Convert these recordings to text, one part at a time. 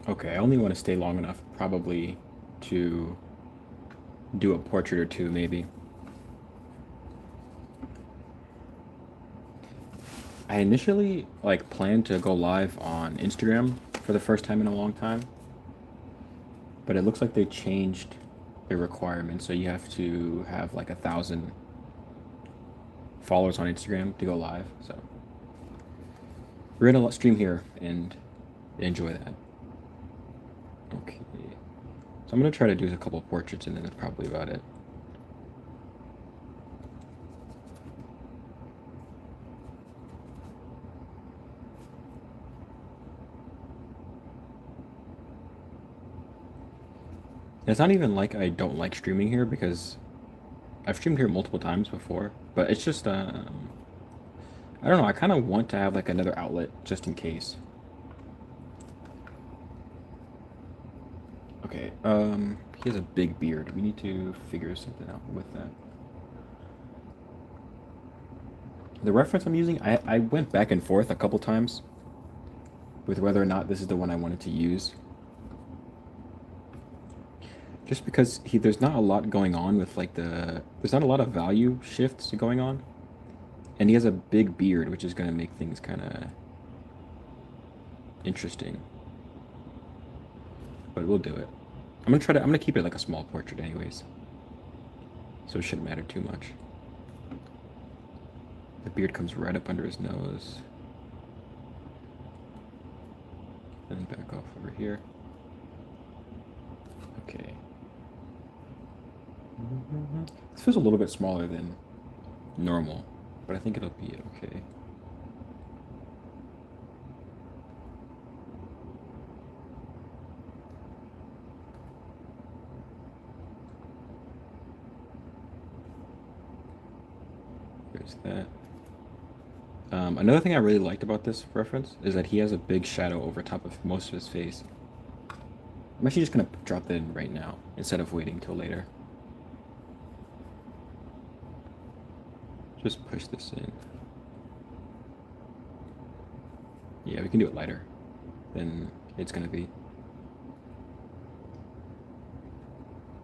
Okay, I only want to stay long enough, probably, to do a portrait or two, maybe. I initially like planned to go live on Instagram for the first time in a long time, but it looks like they changed the requirement, so you have to have like 1,000 followers on Instagram to go live. So we're gonna stream here and enjoy that. Okay, so I'm gonna try to do a couple portraits, and then that's probably about it. And it's not even like I don't like streaming here because I've streamed here multiple times before, but it's just I don't know. I kind of want to have like another outlet just in case. Okay. He has a big beard. We need to figure something out with that. The reference I'm using, I went back and forth a couple times with whether or not this is the one I wanted to use. Just because there's not a lot going on with like there's not a lot of value shifts going on, and he has a big beard, which is gonna make things kind of interesting. But we'll do it. I'm gonna keep it like a small portrait anyways, so it shouldn't matter too much. The beard comes right up under his nose. And back off over here. Okay. This feels a little bit smaller than normal, but I think it'll be okay. There's that. Another thing I really liked about this reference is that he has a big shadow over top of most of his face. I'm actually just gonna drop that in right now instead of waiting till later. Just push this in. Yeah, we can do it lighter than it's gonna be.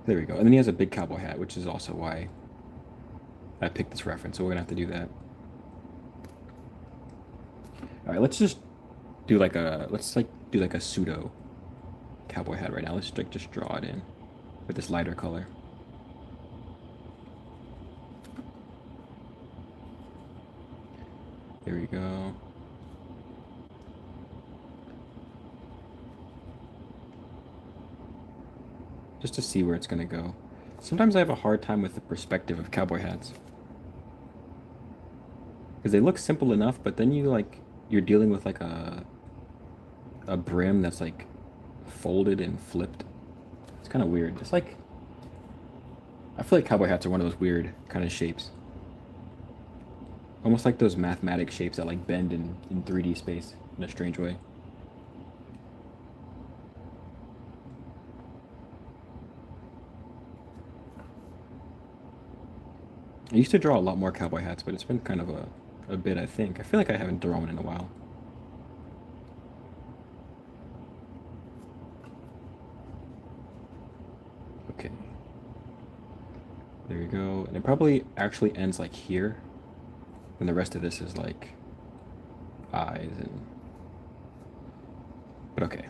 There we go. And then he has a big cowboy hat, which is also why I picked this reference. So we're gonna have to do that. All right, let's just do like a do like a pseudo cowboy hat right now. Let's like just draw it in with this lighter color. There we go. Just to see where it's gonna go. Sometimes I have a hard time with the perspective of cowboy hats. Because they look simple enough, but then you're dealing with like a brim that's like folded and flipped. It's kind of weird. It's like I feel like cowboy hats are one of those weird kind of shapes. Almost like those mathematic shapes that like bend in 3D space in a strange way. I used to draw a lot more cowboy hats, but it's been kind of a bit, I think. I feel like I haven't drawn one in a while. Okay. There you go. And it probably actually ends like here. And the rest of this is like eyes and... But okay.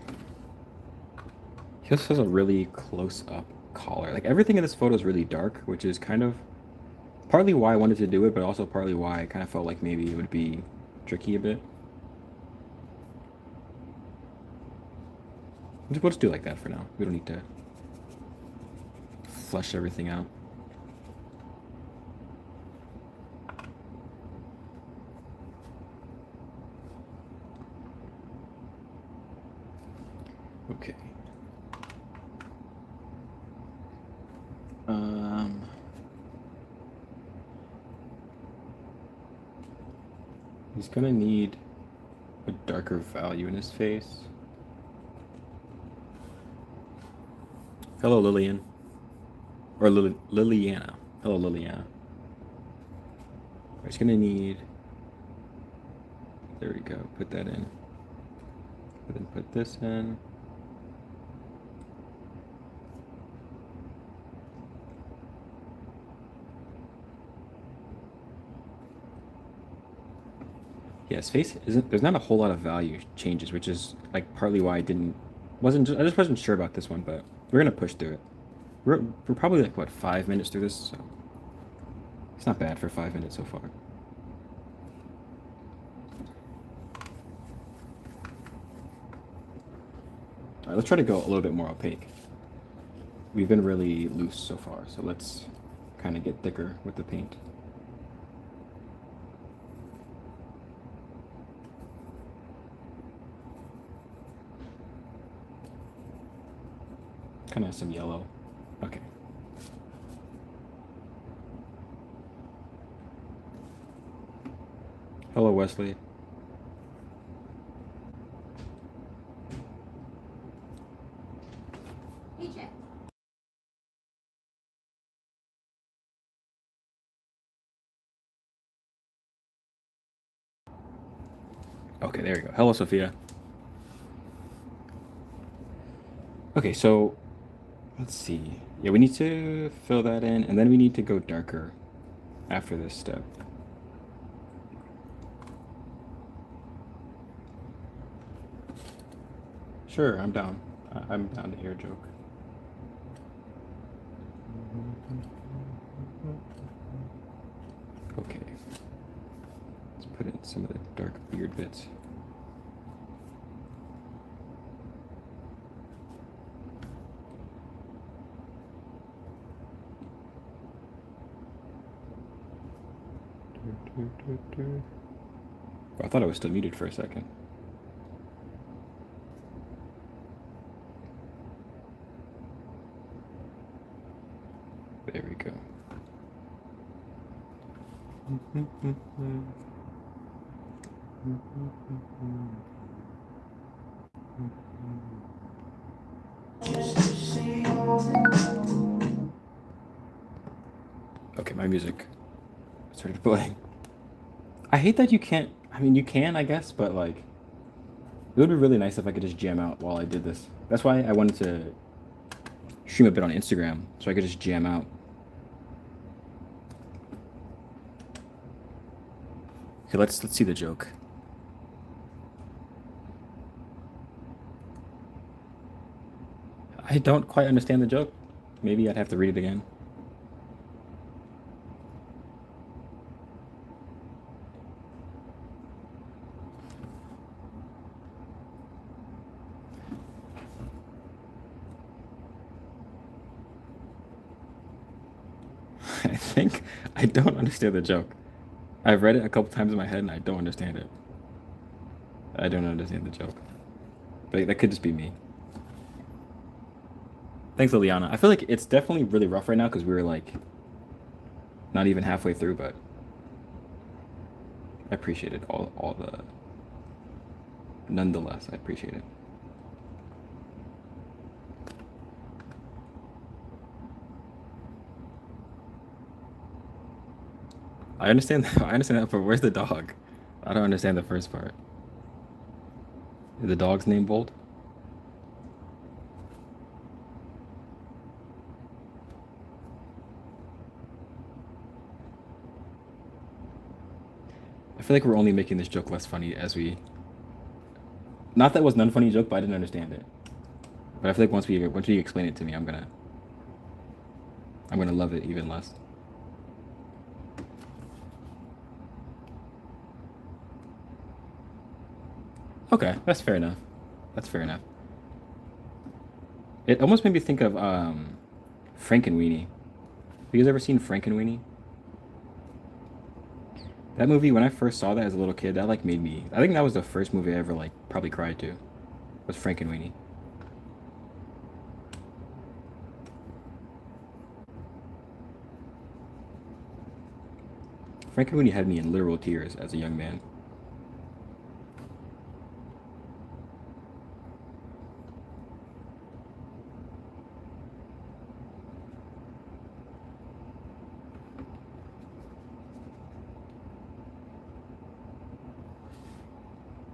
He also has a really close-up collar. Like everything in this photo is really dark, which is kind of partly why I wanted to do it, but also partly why I kind of felt like maybe it would be tricky a bit. We'll just do it like that for now. We don't need to flesh everything out. Okay. Um, he's gonna need a darker value in his face. Hello, Lillian. Or Liliana. Hello, Liliana. He's gonna need... There we go. Put that in. And then put this in. Yeah, his face isn't. There's not a whole lot of value changes, which is like partly why I didn't. Wasn't. I just wasn't sure about this one, but we're gonna push through it. We're probably like what 5 minutes through this, so it's not bad for 5 minutes so far. All right, let's try to go a little bit more opaque. We've been really loose so far, so let's kind of get thicker with the paint. Kind of some yellow. Okay. Hello, Wesley. Hey, Jack. Okay, there we go. Hello, Sophia. Okay, so let's see. Yeah, we need to fill that in, and then we need to go darker after this step. Sure, I'm down. I'm down to hear a joke. Okay, let's put in some of the dark beard bits. I thought I was still muted for a second. There we go. Okay, my music started playing. I hate that you can't. I mean, you can, I guess, but like, it would be really nice if I could just jam out while I did this. That's why I wanted to stream a bit on Instagram, so I could just jam out. Okay, let's see the joke. I don't quite understand the joke. Maybe I'd have to read it again. I think I don't understand the joke. I've read it a couple times in my head and I don't understand it. I don't understand the joke. But that could just be me. Thanks, Liliana. I feel like it's definitely really rough right now because we were like not even halfway through, but I appreciate it all the nonetheless, I appreciate it. I understand I understand that, but where's the dog? I don't understand the first part. Is the dog's name Bolt? I feel like we're only making this joke less funny as we. Not that it was an unfunny joke, but I didn't understand it. But I feel like once we explain it to me, I'm gonna love it even less. Okay, that's fair enough. That's fair enough. It almost made me think of Frankenweenie. Have you guys ever seen Frankenweenie? That movie, when I first saw that as a little kid, that like made me. I think that was the first movie I ever like probably cried to. Was Frankenweenie. Frankenweenie had me in literal tears as a young man.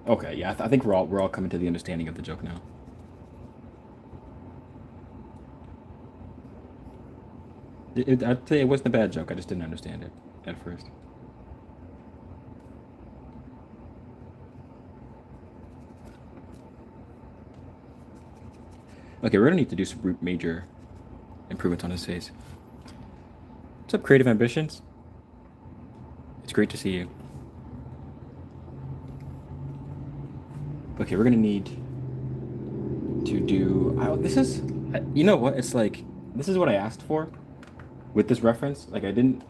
Okay, yeah, I think we're all coming to the understanding of the joke now. I'd say it wasn't a bad joke. I just didn't understand it at first. Okay, we're gonna need to do some major improvements on his face. What's up, Creative Ambitions? It's great to see you. Okay, we're gonna need to do. This is, you know what? It's like this is what I asked for with this reference. Like I didn't.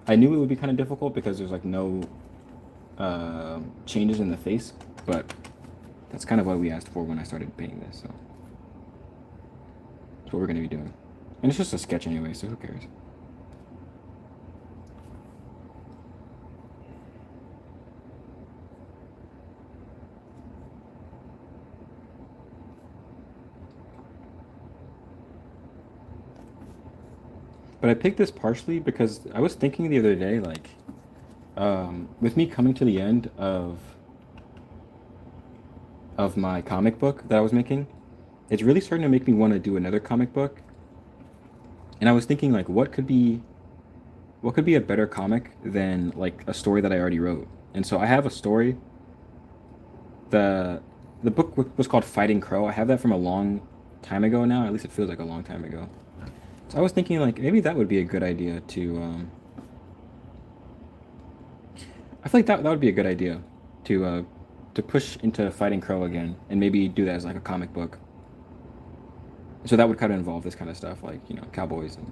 I knew it would be kind of difficult because there's like no changes in the face, but that's kind of what we asked for when I started painting this. So that's what we're gonna be doing, and it's just a sketch anyway, so who cares? But I picked this partially because I was thinking the other day, like, with me coming to the end of my comic book that I was making, it's really starting to make me want to do another comic book. And I was thinking, like, what could be a better comic than like a story that I already wrote? And so I have a story. The the book was called Fighting Crow. I have that from a long time ago now. At least it feels like a long time ago. So I was thinking, like, maybe that would be a good idea to. I feel like that would be a good idea to push into Fighting Crow again, and maybe do that as like a comic book. So that would kind of involve this kind of stuff, like cowboys and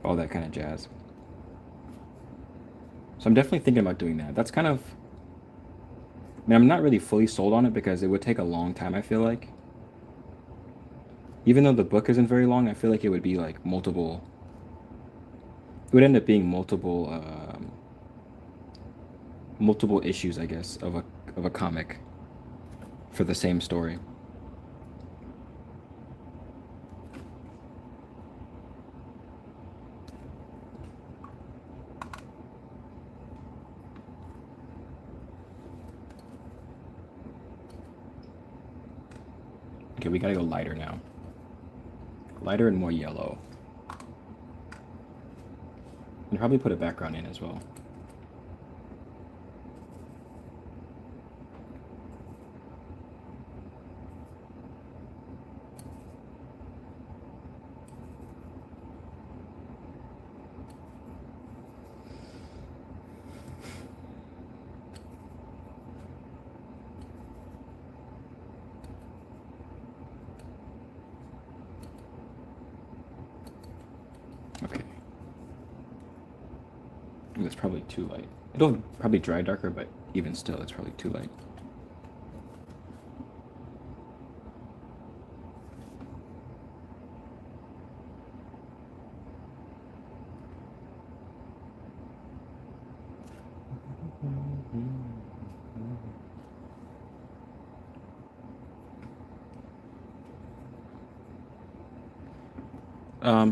all that kind of jazz. So I'm definitely thinking about doing that. That's kind of. I mean, I'm not really fully sold on it because it would take a long time. I feel like, even though the book isn't very long, I feel like it would be like multiple. It would end up being multiple issues, I guess, of a comic for the same story. Okay, we gotta go lighter now. Lighter and more yellow. And probably put a background in as well. Okay. That's probably too light. It'll probably dry darker, but even still, it's probably too light.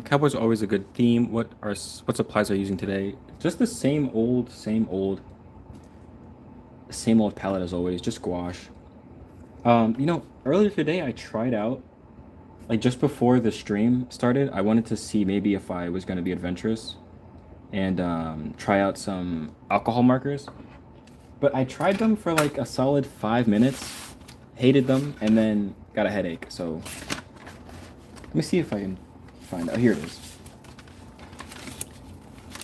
Cowboys are always a good theme. What supplies are you using today? Just the same old palette as always. Just gouache. Earlier today I tried out, like just before the stream started, I wanted to see maybe if I was going to be adventurous and try out some alcohol markers. But I tried them for like a solid 5 minutes, hated them, and then got a headache. So let me see if I can find out. Here it is.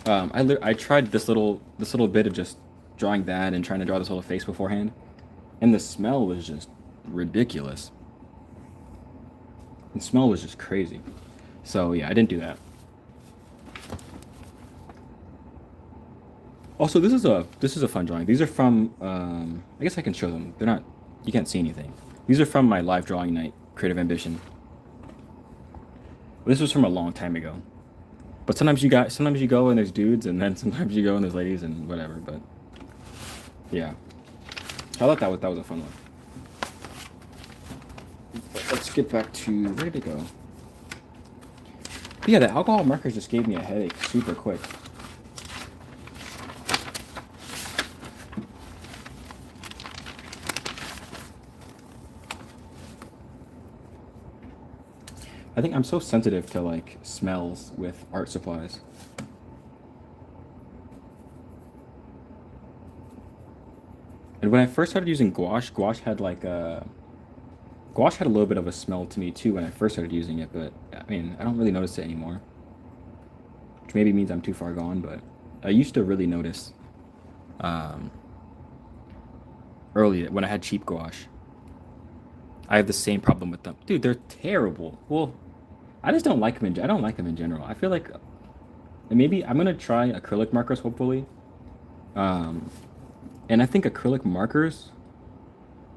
I tried this little bit of just drawing that and trying to draw this little face beforehand, and the smell was just ridiculous. The smell was just crazy. So yeah, I didn't do that. Also, this is a fun drawing. These are from I guess I can show them. They're not. You can't see anything. These are from my live drawing night, Creative Ambition. This was from a long time ago. But sometimes you go and there's dudes, and then sometimes you go and there's ladies and whatever. But yeah, I thought that was a fun one. But let's get back to where did it go? But yeah, the alcohol markers just gave me a headache super quick. I think I'm so sensitive to like smells with art supplies. And when I first started using gouache had like a Gouache had a little bit of a smell to me too when I first started using it, but I mean, I don't really notice it anymore, which maybe means I'm too far gone, but I used to really notice um, early when I had cheap gouache. I have the same problem with them. Dude, they're terrible. Well, I just don't like them I don't like them in general. I feel like maybe I'm gonna try acrylic markers, hopefully. Um, and I think acrylic markers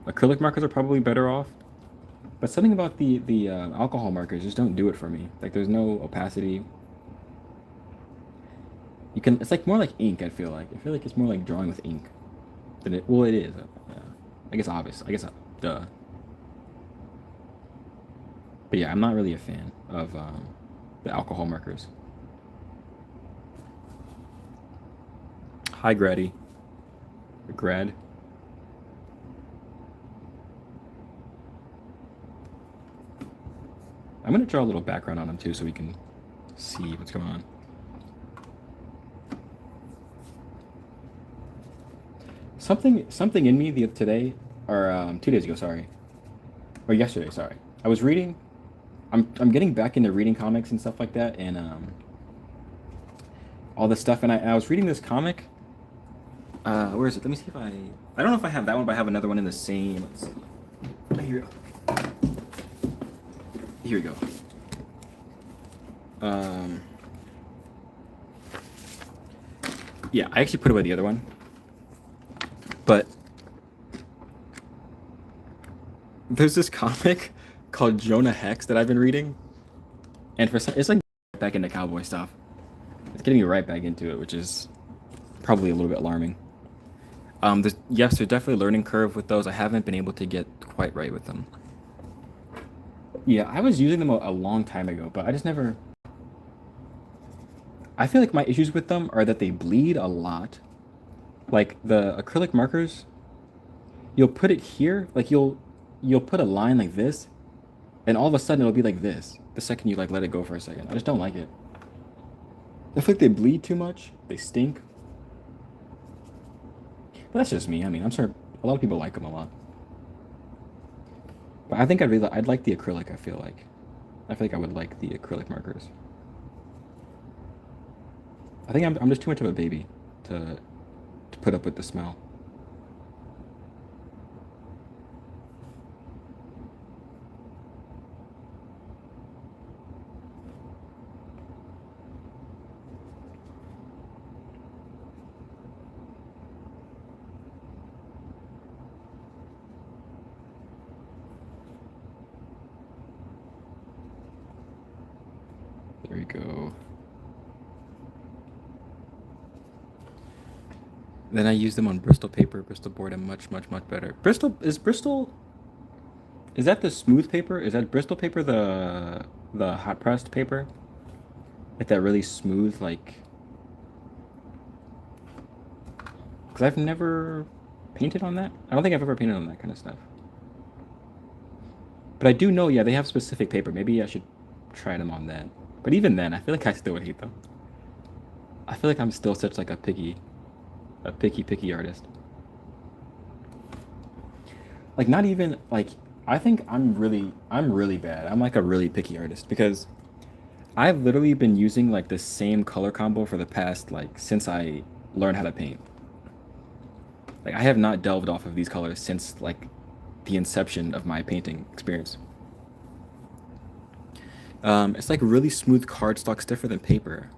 are probably better off. But something about the alcohol markers just don't do it for me. Like there's no opacity. You can. It's like more like ink. I feel like. I feel like it's more like drawing with ink than it. Well, it is. Yeah. I guess obvious. I guess duh. But yeah, I'm not really a fan of the alcohol markers. Hi, Grady. Grad. I'm gonna draw a little background on them too, so we can see what's going on. Something in me the today or 2 days ago, sorry, or yesterday, sorry. I was reading. I'm getting back into reading comics and stuff like that, and all this stuff. And I was reading this comic. Where is it? Let me see if I don't know if I have that one, but I have another one in the same. Let's see. Here, here we go. Um, yeah, I actually put away the other one, but there's this comic called Jonah Hex that I've been reading, and for some, it's like back into cowboy stuff. It's getting me right back into it, which is probably a little bit alarming. There's definitely a learning curve with those. I haven't been able to get quite right with them. Yeah, I was using them a long time ago, but I just never. I feel like my issues with them are that they bleed a lot. Like the acrylic markers, you'll put it here, like you'll put a line like this, and all of a sudden it'll be like this the second you like let it go for a second. I just don't like it. I feel like they bleed too much. They stink. But that's just me. I mean, I'm sure a lot of people like them a lot. But I think I'd like the acrylic. I feel like I would like the acrylic markers. I think I'm just too much of a baby to put up with the smell. There you go. Then I use them on Bristol paper, Bristol board, and much better. Bristol is that the smooth paper? Is that Bristol paper the hot pressed paper? Like that really smooth like because I've never painted on that. I don't think I've ever painted on that kind of stuff. But I do know, yeah, they have specific paper. Maybe I should try them on that. But even then, I feel like I still would hate them. I feel like I'm still such like picky artist. Like not even like I think I'm really bad. I'm like a really picky artist because I've literally been using like the same color combo for the past like since I learned how to paint. Like I have not delved off of these colors since like the inception of my painting experience. It's like really smooth cardstock, stiffer than paper.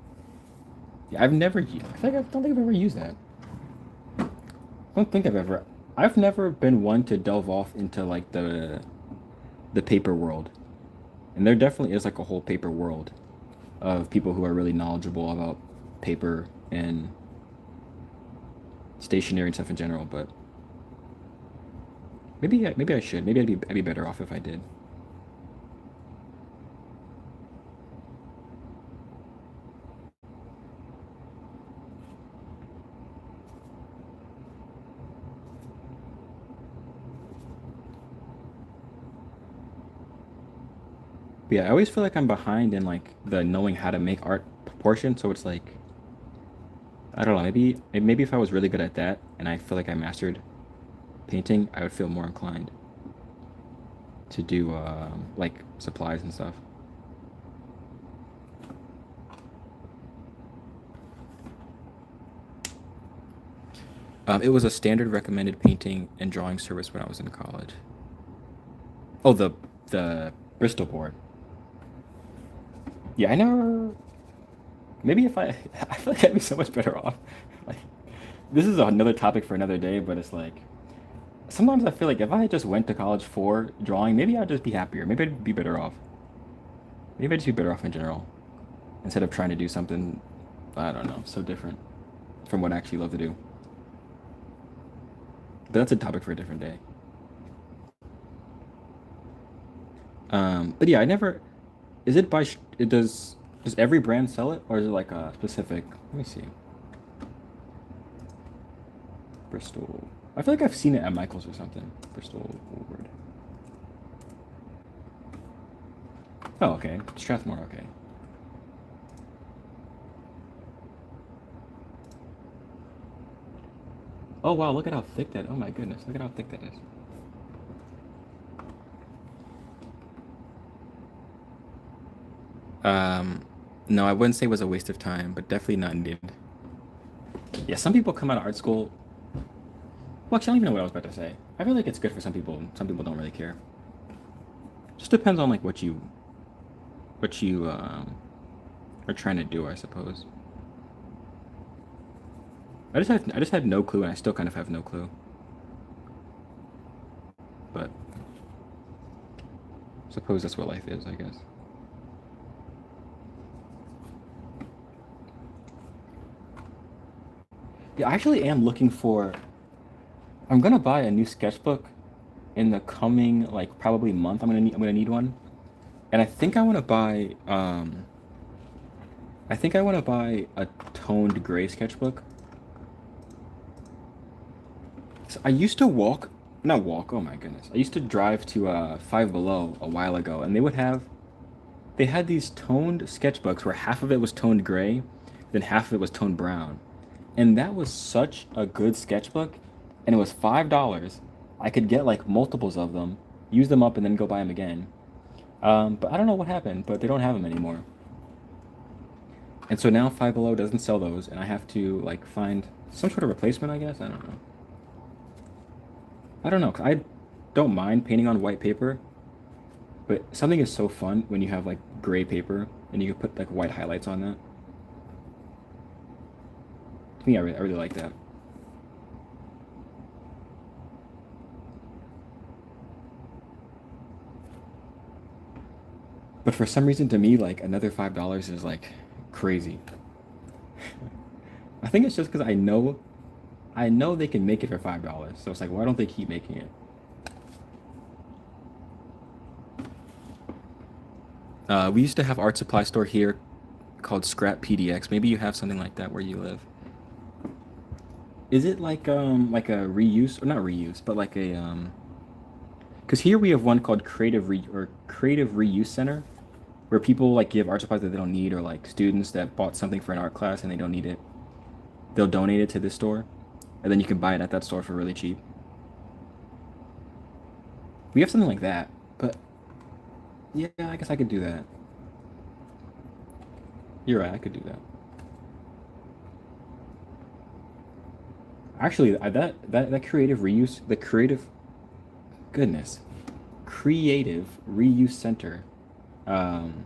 Yeah, I feel like I don't think I've ever used that. I don't think I've ever. I've never been one to delve off into like the paper world, and there definitely is like a whole paper world of people who are really knowledgeable about paper and stationery and stuff in general. But maybe I should. Maybe I'd be better off if I did. But yeah, I always feel like I'm behind in like the knowing how to make art proportion. So it's like I don't know. Maybe if I was really good at that and I feel like I mastered painting, I would feel more inclined to do like supplies and stuff. It was a standard recommended painting and drawing service when I was in college. Oh, the Bristol board. Yeah, I never. Maybe if I, I feel like I'd be so much better off. Like, this is another topic for another day, but it's like sometimes I feel like if I just went to college for drawing, maybe I'd just be happier. Maybe I'd be better off. Maybe I'd just be better off in general instead of trying to do something, I don't know, so different from what I actually love to do. But that's a topic for a different day. But yeah, I never. Is it by? It does every brand sell it, or is it like a specific? Let me see. Bristol. I feel like I've seen it at Michael's or something. Bristol Woolward. Oh, okay. Strathmore. Okay. Oh wow! Look at how thick that. Oh my goodness! Look at how thick that is. Um, no, I wouldn't say it was a waste of time, but definitely not needed. Yeah, some people come out of art school. Well, actually, I don't even know what I was about to say. I feel like it's good for some people, and some people don't really care. Just depends on like what you are trying to do, I suppose. I just had no clue, and I still kind of have no clue. But suppose that's what life is, I guess. Yeah, I actually am looking for. I'm gonna buy a new sketchbook in the coming like probably month. I'm gonna need one, and I think I want to buy. I think I want to buy a toned gray sketchbook. So I used to walk, not walk. Oh my goodness, I used to drive to Five Below a while ago, and they had these toned sketchbooks where half of it was toned gray, then half of it was toned brown. And that was such a good sketchbook, and it was $5. I could get like multiples of them, use them up, and then go buy them again. But I don't know what happened, but they don't have them anymore. And so now Five Below doesn't sell those, and I have to like find some sort of replacement, I guess. I don't know. I don't know, 'cause I don't mind painting on white paper, but something is so fun when you have like gray paper and you can put like white highlights on that. To me, I really like that. But for some reason, to me, like another $5 is like crazy. I think it's just because I know they can make it for $5. So it's like, why don't they keep making it? We used to have art supply store here called Scrap PDX. Maybe you have something like that where you live. Is it like a reuse or not reuse, but like a because here we have one called Creative Reuse Center where people like give art supplies that they don't need or like students that bought something for an art class and they don't need it. They'll donate it to this store and then you can buy it at that store for really cheap. We have something like that, but yeah, I guess I could do that. You're right, I could do that. Actually, that creative reuse, the creative goodness, creative reuse center. Um,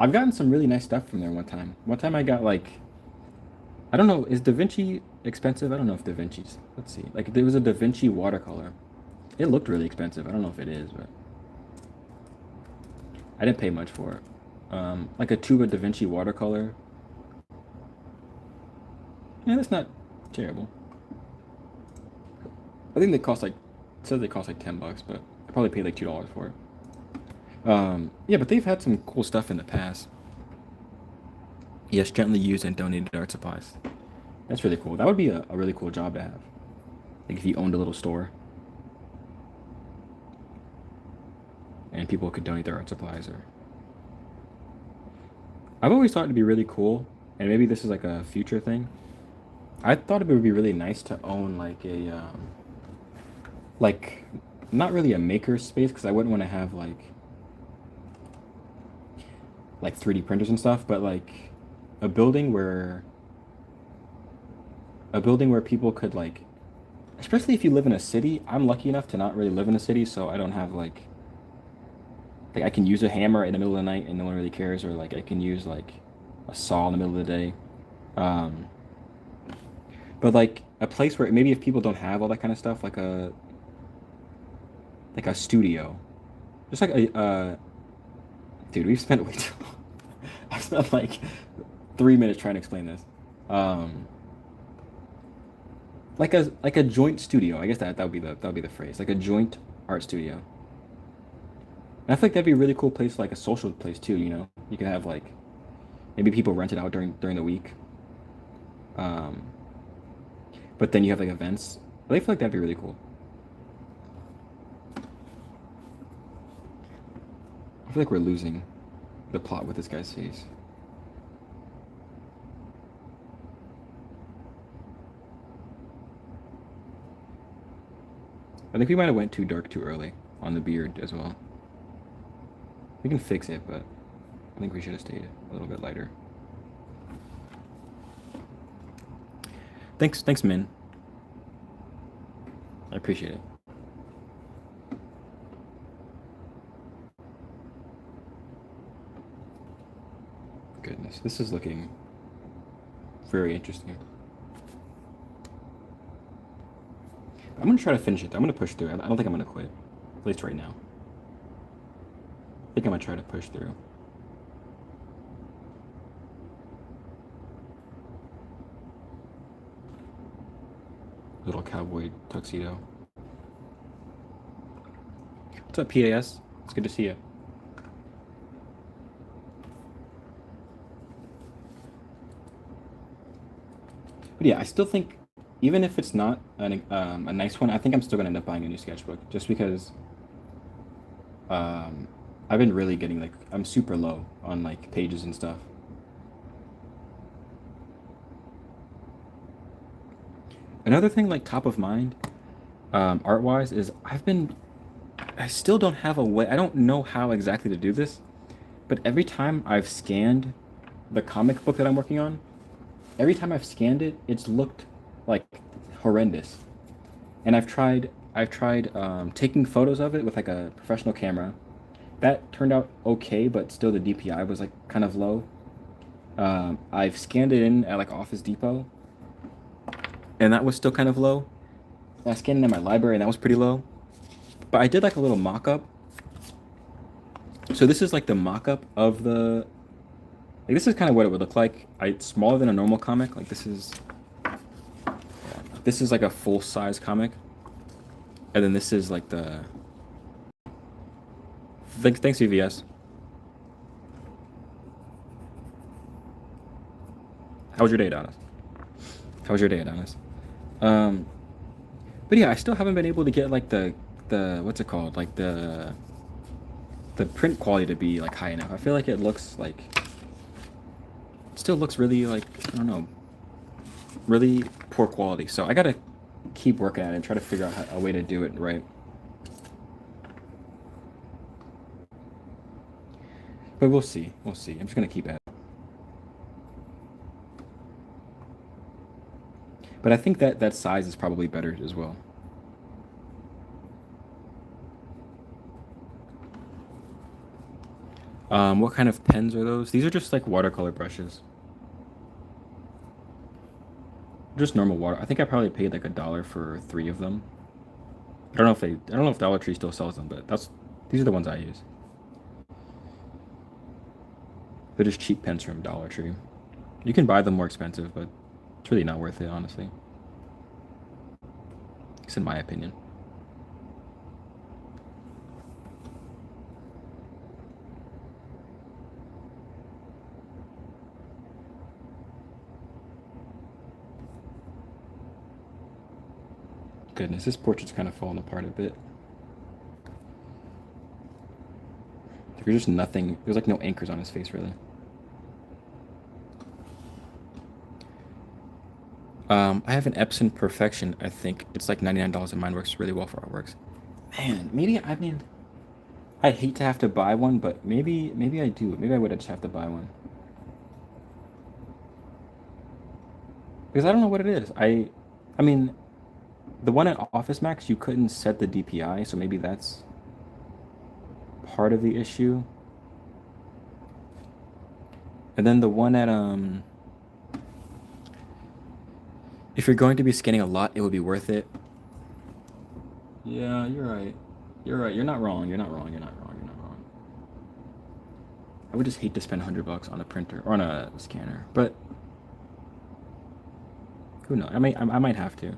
I've gotten some really nice stuff from there one time. One time I got like, I don't know, is Da Vinci expensive? I don't know if Da Vinci's. Let's see. Like there was a Da Vinci watercolor. It looked really expensive. I don't know if it is, but I didn't pay much for it. Like a Tuba Da Vinci watercolor. Yeah, that's not terrible. I think they cost like, it says they cost like $10, but I probably paid like $2 for it. Yeah, but they've had some cool stuff in the past. Yes, gently used and donated art supplies. That's really cool. That would be a really cool job to have. Like if you owned a little store and people could donate their art supplies or I've always thought it'd be really cool, and maybe this is like a future thing. I thought it would be really nice to own like a like not really a maker space because I wouldn't want to have like 3D printers and stuff, but like a building where a building where people could like, especially if you live in a city. I'm lucky enough to not really live in a city, so I don't have like I can use a hammer in the middle of the night and no one really cares, or like I can use like a saw in the middle of the day. Um, but like a place where maybe if people don't have all that kind of stuff, like a studio, just like a dude, we've spent way too long. I've spent like 3 minutes trying to explain this. Um, like a joint studio. I guess that would be the phrase. Like a joint art studio. And I feel like that'd be a really cool place, like a social place too. You could have like maybe people rent it out during the week. Um, but then you have like events. I feel like that'd be really cool. I feel like we're losing the plot with this guy's face. I think we might have went too dark too early on the beard as well. We can fix it, but I think we should have stayed a little bit lighter. Thanks, Min. I appreciate it. Goodness, this is looking very interesting. I'm gonna try to finish it. I'm gonna push through. I don't think I'm gonna quit, at least right now. I think I'm gonna try to push through. Little cowboy tuxedo. What's up, PAS? It's good to see you. But yeah, I still think, even if it's not a nice one, I think I'm still gonna end up buying a new sketchbook just because um, I've been really getting like I'm super low on like pages and stuff. Another thing like top of mind, art wise, is I still don't have a way. I don't know how exactly to do this, but every time I've scanned the comic book that I'm working on, every time I've scanned it, it's looked like horrendous. And I've tried taking photos of it with like a professional camera. That turned out okay, but still the DPI was like kind of low. I've scanned it in at like Office Depot, and that was still kind of low. I scanned it in my library, and that was pretty low. But I did like a little mock-up. So this is like the mock-up of the like this is kind of what it would look like. It's smaller than a normal comic. Like this is like a full-size comic. And then this is like the thanks VVS. How was your day, Adonis? How was your day, Adonis? Um, but yeah, I still haven't been able to get like the what's it called? Like the print quality to be like high enough. I feel like it looks like it still looks really like I don't know, really poor quality. So I gotta keep working at it and try to figure out a way to do it right. But we'll see. We'll see. I'm just gonna keep at it. But I think that size is probably better as well. What kind of pens are those? These are just like watercolor brushes. Just normal water. I think I probably paid like $1 for three of them. I don't know if Dollar Tree still sells them, but these are the ones I use. They're just cheap pens from Dollar Tree. You can buy them more expensive, but it's really not worth it, honestly. It's in my opinion. Goodness, this portrait's kind of falling apart a bit. There's just nothing. There's like no anchors on his face, really. I have an Epson Perfection. I think it's like $99, and mine works really well for artworks. Man, maybe I mean I hate to have to buy one, but maybe I do. Maybe I would just have to buy one because I don't know what it is. I mean, the one at Office Max you couldn't set the DPI, so maybe that's part of the issue. And then the one at if you're going to be scanning a lot, it would be worth it. Yeah, you're right. You're right. You're not wrong. You're not wrong. You're not wrong. You're not wrong. I would just hate to spend $100 on a printer or on a scanner, but who knows? I might have to.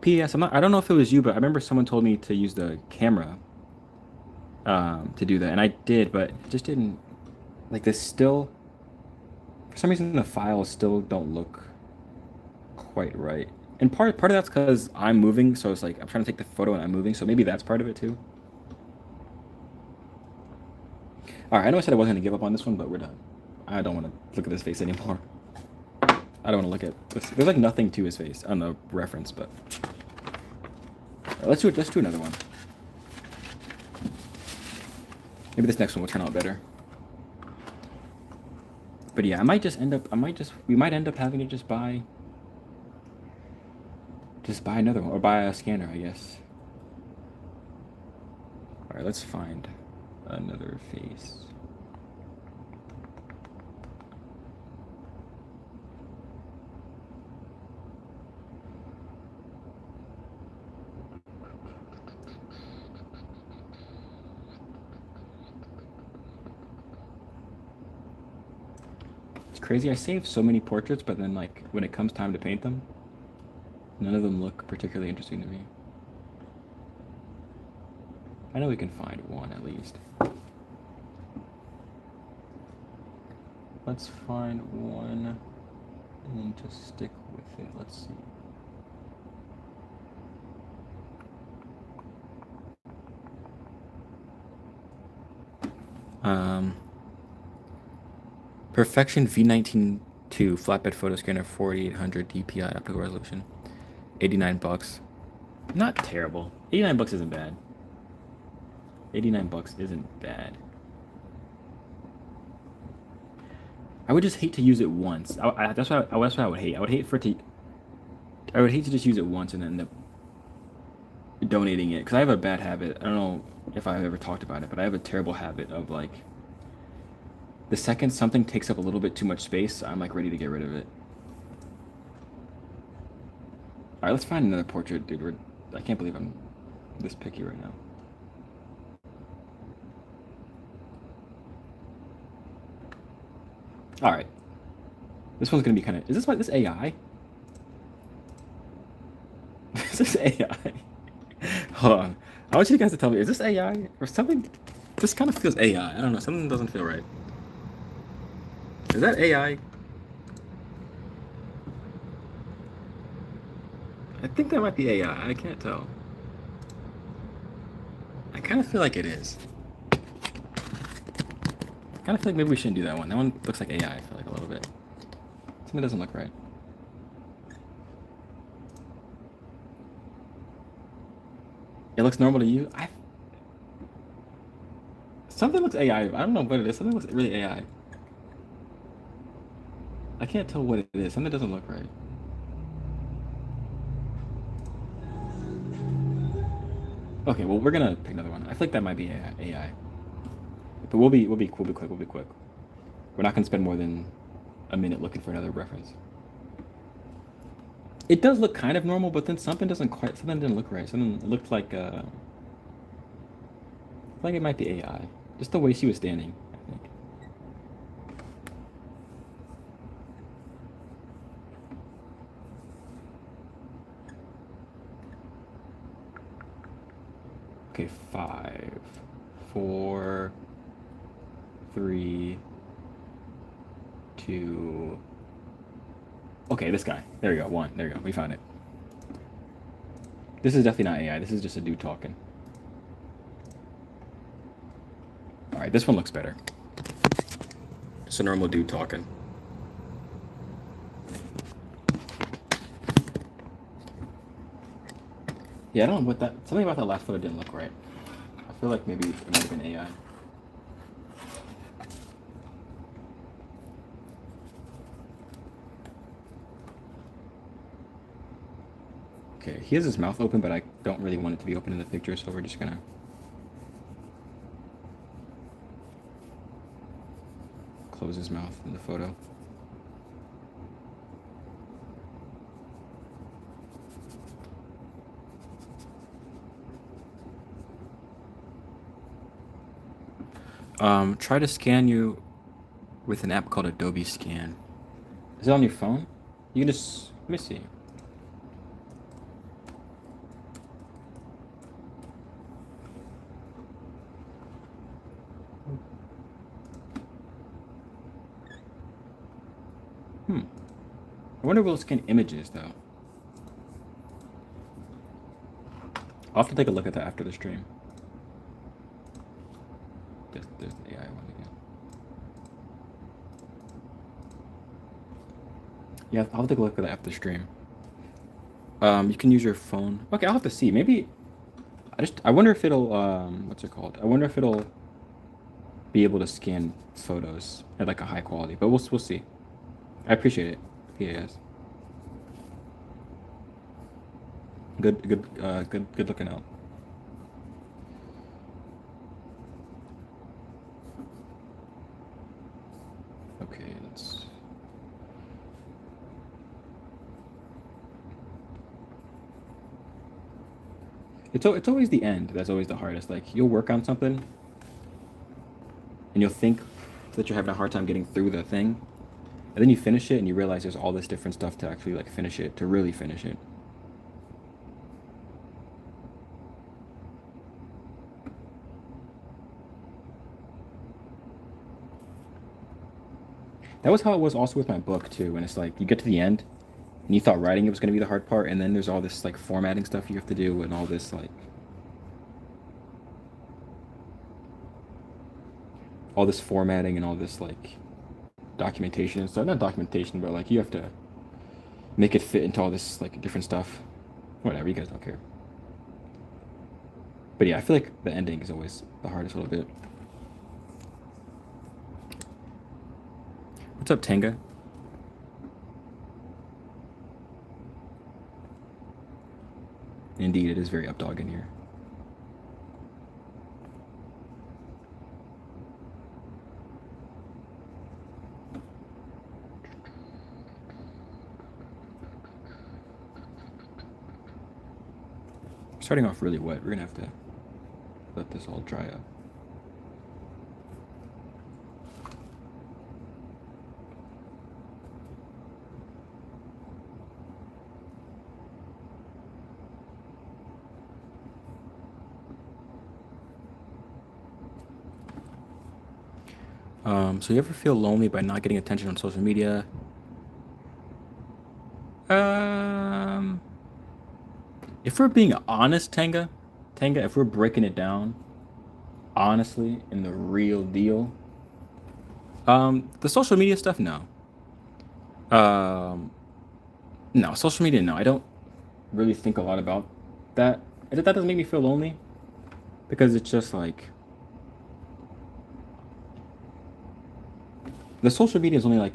P.S. I'm not. I don't know if it was you, but I remember someone told me to use the camera to do that, and I did, but it just didn't like this. Still, for some reason, the files still don't look quite right. And part of that's because I'm moving, so it's like I'm trying to take the photo and I'm moving, so maybe that's part of it too. All right, I know I said I wasn't gonna give up on this one, but we're done. I don't want to look at his face anymore. I don't want to look at this. There's like nothing to his face on the reference, but all right, let's do it. Let's do another one. Maybe this next one will turn out better. But yeah, I might just end up. We might end up having to just buy another one or buy a scanner, I guess. All right, let's find another face. It's crazy. I saved so many portraits, but then like when it comes time to paint them, none of them look particularly interesting to me. I know we can find one at least. Let's find one and just stick with it. Let's see. Um, Perfection V19 2 flatbed photo scanner, 4800 DPI optical resolution, $89. Not terrible. $89 isn't bad. $89 isn't bad. I would just hate to use it once. That's what I would hate. I would hate for it to. I would hate to just use it once and then end up donating it because I have a bad habit. I don't know if I've ever talked about it, but I have a terrible habit of like the second something takes up a little bit too much space, I'm like ready to get rid of it. All right, let's find another portrait, dude. I can't believe I'm this picky right now. All right, this one's gonna be kind of. Is this what this AI? Is this AI? Hold on. I want you guys to tell me, is this AI or something? This kind of feels AI. I don't know. Something doesn't feel right. Is that AI? I think that might be AI. I can't tell. I kind of feel like it is. I kind of feel like maybe we shouldn't do that one. That one looks like AI, I feel like a little bit. Something doesn't look right. It looks normal to you? Something looks AI. I don't know what it is. Something looks really AI. I can't tell what it is. Something doesn't look right. Okay, well we're gonna pick another one. I feel like that might be AI. But we'll be quick. We'll be quick. We're not gonna spend more than a minute looking for another reference. It does look kind of normal, but then something didn't look right. Something looked like it might be AI. Just the way she was standing, I think. Okay, 5, 4, 3, 2. Okay, this guy. There we go. 1. There we go. We found it. This is definitely not AI. This is just a dude talking. All right, this one looks better. Just a normal dude talking. Yeah, I don't know what that. Something about that last photo didn't look right. I feel like maybe it might have been AI. Okay, he has his mouth open, but I don't really want it to be open in the picture, so we're just gonna close his mouth in the photo. Try to scan you with an app called Adobe Scan. Is it on your phone? You can just let me see. Hmm. I wonder if it'll scan images though. I'll have to take a look at that after the stream. There's the AI one again. Yeah, I'll take a look at that after the stream. You can use your phone. Okay, I'll have to see. Maybe I wonder if it'll what's it called? I wonder if it'll be able to scan photos at like a high quality, but we'll see. I appreciate it. Yes. Good looking out. Okay, let's. It's always the end that's always the hardest. Like you'll work on something and you'll think that you're having a hard time getting through the thing, and then you finish it and you realize there's all this different stuff to actually like finish it, to really finish it. That was how it was also with my book too. And it's like you get to the end and you thought writing it was going to be the hard part, and then there's all this like formatting stuff you have to do and all this like all this formatting and all this like documentation and stuff. Not documentation, but like you have to make it fit into all this like different stuff. Whatever, you guys don't care. But yeah, I feel like the ending is always the hardest little bit. What's up, Tenga? Indeed, it is very updog in here. Starting off really wet. We're gonna have to let this all dry up. So you ever feel lonely by not getting attention on social media? Um, if we're being honest, Tenga, if we're breaking it down honestly in the real deal, the social media stuff, no. Um, no, social media, no. I don't really think a lot about that. That doesn't make me feel lonely because it's just like the social media is only like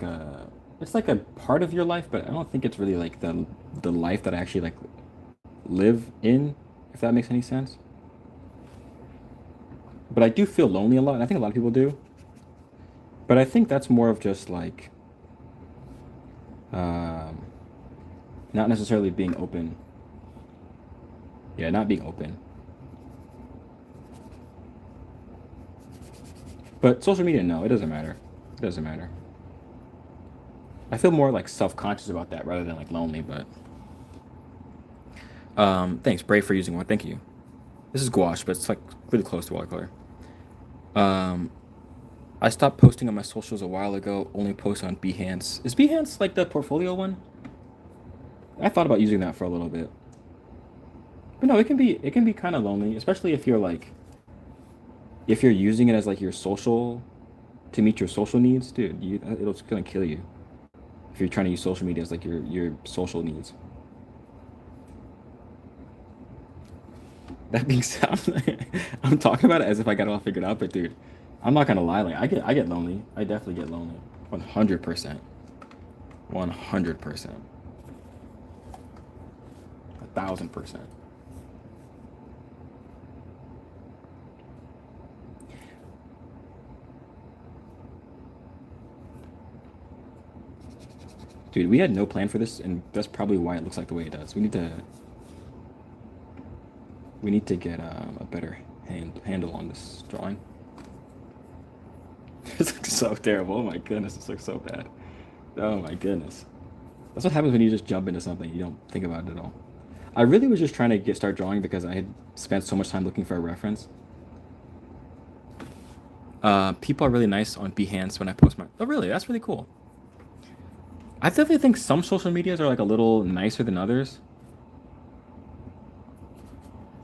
it's like a part of your life, but I don't think it's really like the life that I actually like live in, if that makes any sense. But I do feel lonely a lot, and I think a lot of people do. But I think that's more of just like um, not necessarily being open. Yeah, not being open. But social media, no, it doesn't matter. It doesn't matter. I feel more like self-conscious about that rather than like lonely, but thanks, Brave, for using one. Thank you. This is gouache, but it's like really close to watercolor. Um, I stopped posting on my socials a while ago, only post on Behance. Is Behance like the portfolio one? I thought about using that for a little bit. But no, it can be kind of lonely, especially if you're like if you're using it as like your social to meet your social needs, dude, it's gonna kill you if you're trying to use social media as like your social needs. That being said, I'm talking about it as if I got it all figured out, but dude, I'm not gonna lie. Like I get lonely. I definitely get lonely. 100%. 100%. 1,000%. Dude, we had no plan for this, and that's probably why it looks like the way it does. We need to get a better handle on this drawing. This looks so terrible. Oh my goodness, this looks so bad. Oh my goodness. That's what happens when you just jump into something. You don't think about it at all. I really was just trying to start drawing because I had spent so much time looking for a reference. People are really nice on Behance when I post my. Oh, really? That's really cool. I definitely think some social medias are like a little nicer than others.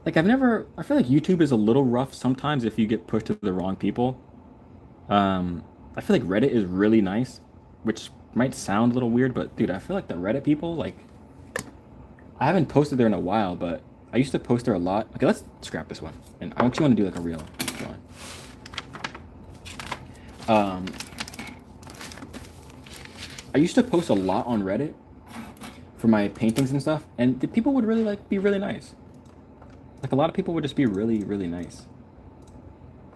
Like I've never. I feel like YouTube is a little rough sometimes if you get pushed to the wrong people. I feel like Reddit is really nice, which might sound a little weird, but dude, I feel like the Reddit people, like, I haven't posted there in a while, but I used to post there a lot. Okay, let's scrap this one. And I want to do like a real drawing. Um, I used to post a lot on Reddit for my paintings and stuff, and the people would really like be really nice. Like a lot of people would just be really, really nice.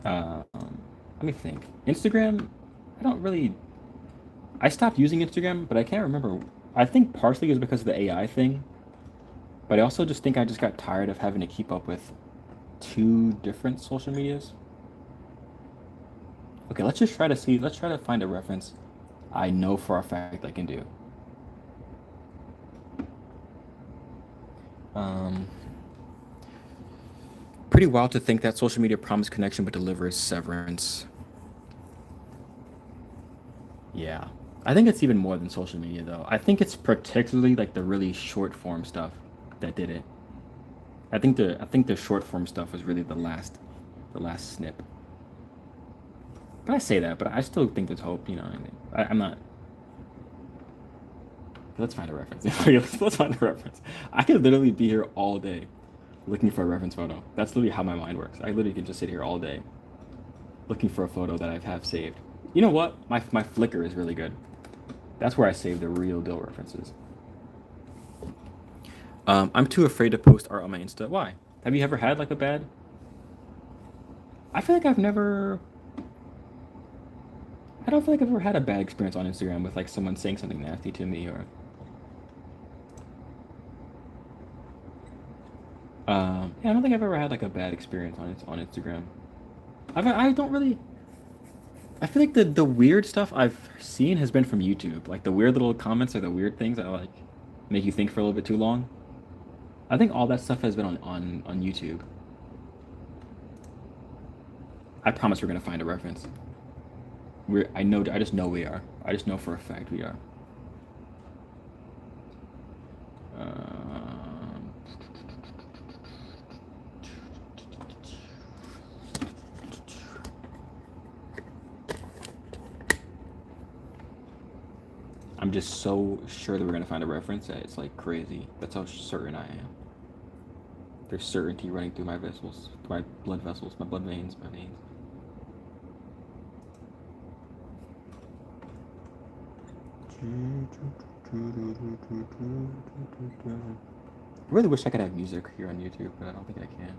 Um, Let me think. Instagram, I don't really. I stopped using Instagram, but I can't remember. I think partially it was because of the AI thing, but I also just think I just got tired of having to keep up with two different social medias. Okay, let's just try to see. Let's try to find a reference I know for a fact I can do. Um, Pretty wild to think that social media promises connection but delivers severance. Yeah. I think it's even more than social media though. I think it's particularly like the really short form stuff that did it. I think the short form stuff was really the last snip. But I say that, but I still think there's hope, you know. I'm not. Let's find a reference. Let's find a reference. I could literally be here all day looking for a reference photo. That's literally how my mind works. I literally can just sit here all day looking for a photo that I have saved. You know what? My Flickr is really good. That's where I save the real deal references. I'm too afraid to post art on my Insta. Why? Have you ever had like a bad? I feel like I've never. I don't feel like I've ever had a bad experience on Instagram with like someone saying something nasty to me or. Yeah, I don't think I've ever had like a bad experience on Instagram. I don't really. I feel like the weird stuff I've seen has been from YouTube. Like the weird little comments or the weird things that like make you think for a little bit too long. I think all that stuff has been on YouTube. I promise we're gonna find a reference. I just know we are. I just know for a fact we are. Um, I'm just so sure that we're gonna find a reference that it's like crazy. That's how certain I am. There's certainty running through my vessels, my blood vessels, my blood veins, my veins. I really wish I could have music here on YouTube, but I don't think I can.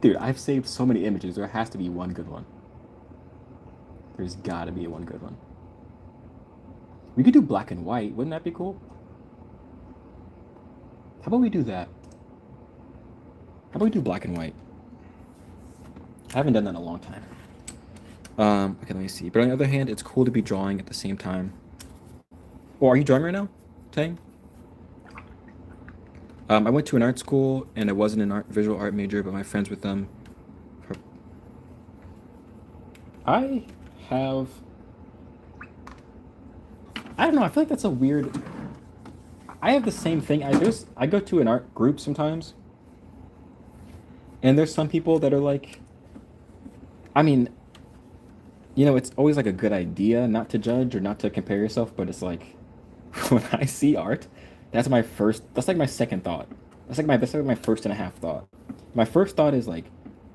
Dude, I've saved so many images. There has to be one good one. There's gotta be one good one. We could do black and white. Wouldn't that be cool? How about we do that? How about we do black and white? I haven't done that in a long time. Okay, let me see. But on the other hand, it's cool to be drawing at the same time. Oh, are you drawing right now, Tang? I went to an art school and I wasn't an visual art major, but my friends with them. I have. I don't know. I feel like that's a weird. I have the same thing. I go to an art group sometimes, and there's some people that are like. I mean, it's always like a good idea not to judge or not to compare yourself, but it's like when I see art, that's like my second thought. That's like my first and a half thought. My first thought is like,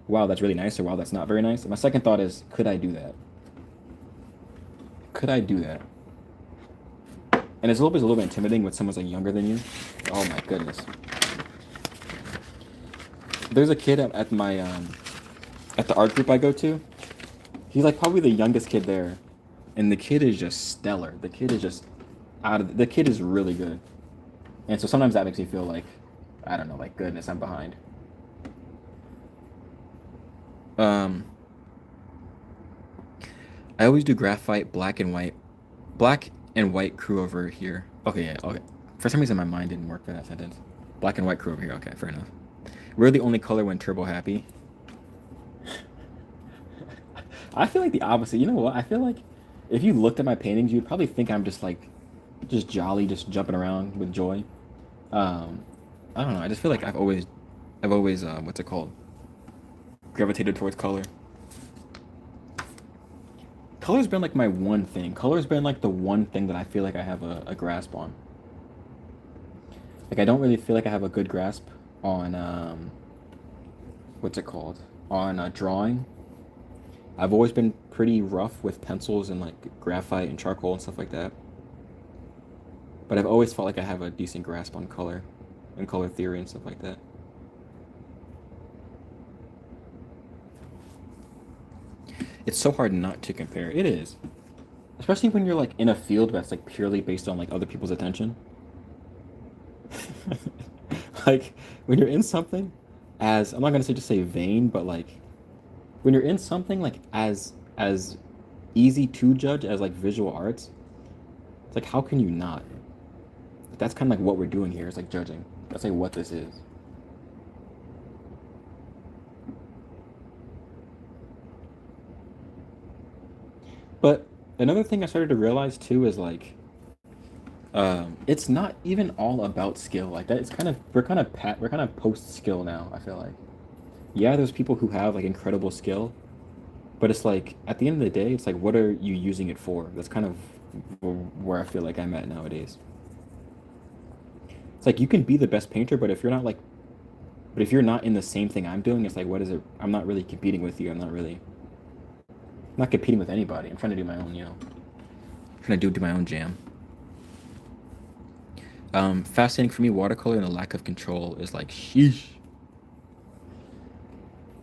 wow, that's really nice, or wow, that's not very nice. And my second thought is, could I do that? Could I do that? And it's a little bit intimidating when someone's like younger than you. Oh my goodness. There's a kid at my at the art group I go to. He's like probably the youngest kid there, and the kid is just stellar. The kid is just the kid is really good. And so sometimes that makes me feel like, I don't know, like goodness, I'm behind. Um, I always do graphite, black and white crew over here. Okay, yeah, okay. For some reason, my mind didn't work for that sentence. Black and white crew over here. Okay, fair enough. We're the only color when turbo happy. I feel like the opposite. You know what? I feel like if you looked at my paintings, you'd probably think I'm just like, just jolly, just jumping around with joy. Um, I don't know. I just feel like I've always, what's it called? Gravitated towards color. Color's been like my one thing. Color's been like the one thing that I feel like I have a grasp on. Like I don't really feel like I have a good grasp on what's it called? On drawing. I've always been pretty rough with pencils and like graphite and charcoal and stuff like that. But I've always felt like I have a decent grasp on color and color theory and stuff like that. It's so hard not to compare. It is. Especially when you're like in a field that's like purely based on like other people's attention. Like when you're in something as I'm not gonna say just say vain, but like when you're in something like as easy to judge as like visual arts, it's like how can you not? That's kind of like what we're doing here. It's like judging. That's like what this is. But another thing I started to realize too is like it's not even all about skill like that. It's kind of we're kind of post skill now, I feel like. Yeah, there's people who have like incredible skill, but it's like at the end of the day, it's like what are you using it for? That's kind of where I feel like I'm at nowadays. It's like you can be the best painter, but if you're not in the same thing I'm doing, it's like what is it? I'm not really competing with you. I'm not competing with anybody. I'm trying to do my own, trying to do my own jam. Fascinating for me, watercolor and the lack of control is like sheesh.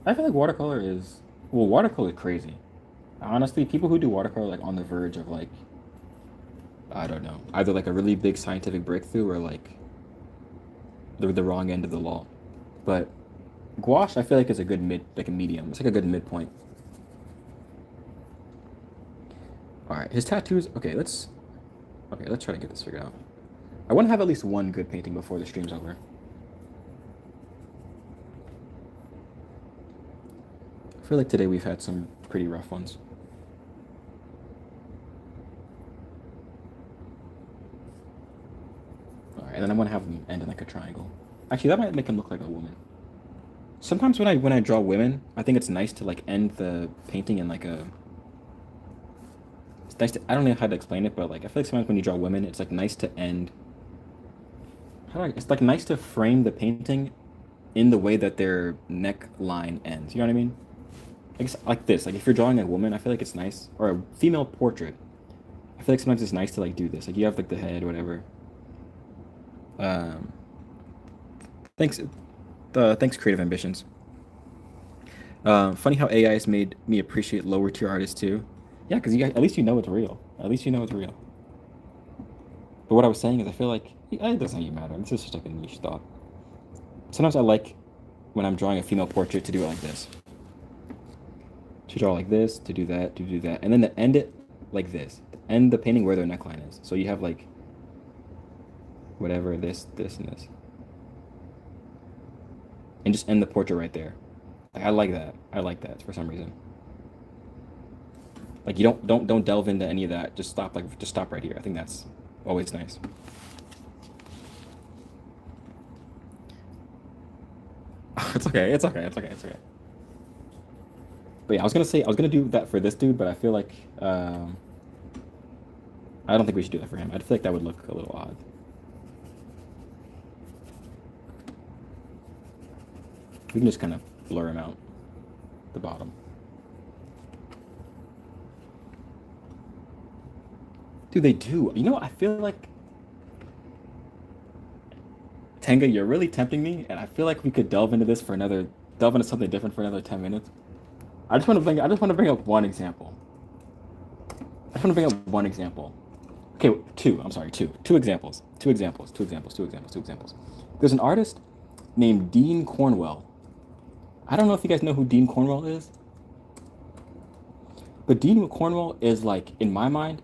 I feel like watercolor is crazy. Honestly, people who do watercolor like on the verge of like I don't know, either like a really big scientific breakthrough or like the wrong end of the law. But gouache, I feel like is a good like a medium. It's like a good midpoint. All right, his tattoos. Okay, let's try to get this figured out. I want to have at least one good painting before the stream's over. I feel like today we've had some pretty rough ones. All right, and then I want to have them end in like a triangle. Actually, that might make him look like a woman. Sometimes when I draw women, I think it's nice to like end the painting in like a. It's nice to. I don't know how to explain it, but like I feel like sometimes when you draw women, it's like nice to end. It's like nice to frame the painting in the way that their neckline ends. You know what I mean? I guess like this. Like if you're drawing a woman, I feel like it's nice, or a female portrait. I feel like sometimes it's nice to like do this. Like you have like the head, whatever. Um, thanks, thanks, Creative Ambitions. Funny how AI has made me appreciate lower tier artists too. Yeah, because you guys, at least you know it's real. At least you know it's real. But what I was saying is, I feel like it doesn't even matter. This is just like a niche thought. Sometimes I like when I'm drawing a female portrait to do it like this. To draw like this, to do that, and then to end it like this. To end the painting where their neckline is. So you have like whatever this, and this, and just end the portrait right there. Like, I like that. I like that for some reason. Like you don't delve into any of that. Just stop right here. I think that's always nice. It's okay. It's okay. It's okay. It's okay. But yeah, I was gonna do that for this dude, but I feel like I don't think we should do that for him. I feel like that would look a little odd. We can just kind of blur them out, the bottom. Dude, they do. You know, I feel like Tenga, you're really tempting me, and I feel like we could delve into something different for another 10 minutes. I just want to bring up one example. I just want to bring up one example. Okay, two. I'm sorry, two. Two examples. Two examples. Two examples. Two examples. Two examples. There's an artist named Dean Cornwell. I don't know if you guys know who Dean Cornwell is, but Dean Cornwell is like, in my mind,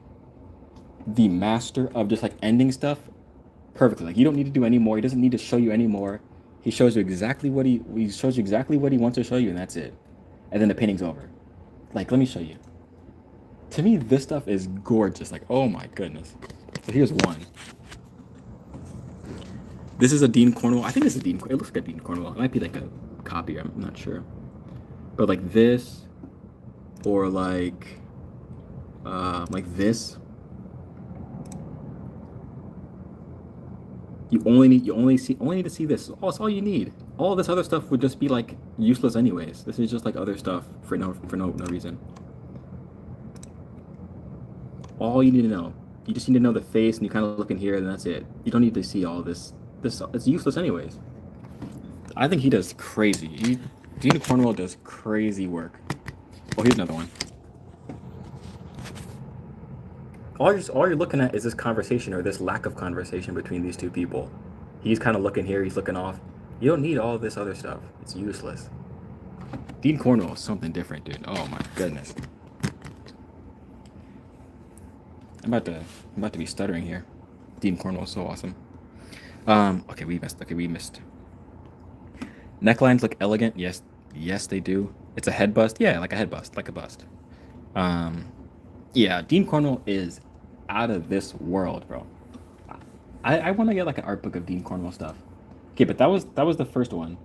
the master of just like ending stuff perfectly. Like you don't need to do any more. He doesn't need to show you any more. He shows you exactly what he wants to show you, and that's it. And then the painting's over. Like, let me show you. To me, this stuff is gorgeous. Like, oh my goodness. So here's one. This is a Dean Cornwell. I think this is Dean. It looks like a Dean Cornwell. It might be like a copy. I'm not sure. But like this, or like this. You only need to see this. Oh, it's all you need. All this other stuff would just be like useless anyways. This is just like other stuff for no reason. All you need to know. You just need to know the face, and you kind of look in here, and that's it. You don't need to see all this. This it's useless anyways. I think he does crazy. Dean Cornwell does crazy work. Oh, here's another one. All you're looking at is this conversation or this lack of conversation between these two people. He's kind of looking here, he's looking off. You don't need all this other stuff. It's useless. Dean Cornwell is something different, dude. Oh my goodness. I'm about to be stuttering here. Dean Cornwell is so awesome. Okay, we missed. Okay, we missed. Necklines look elegant. Yes, yes, they do. It's a head bust. Yeah, like a head bust, like a bust. Um, yeah, Dean Cornwell is out of this world, bro. I want to get like an art book of Dean Cornwell stuff. Okay, but that was the first one.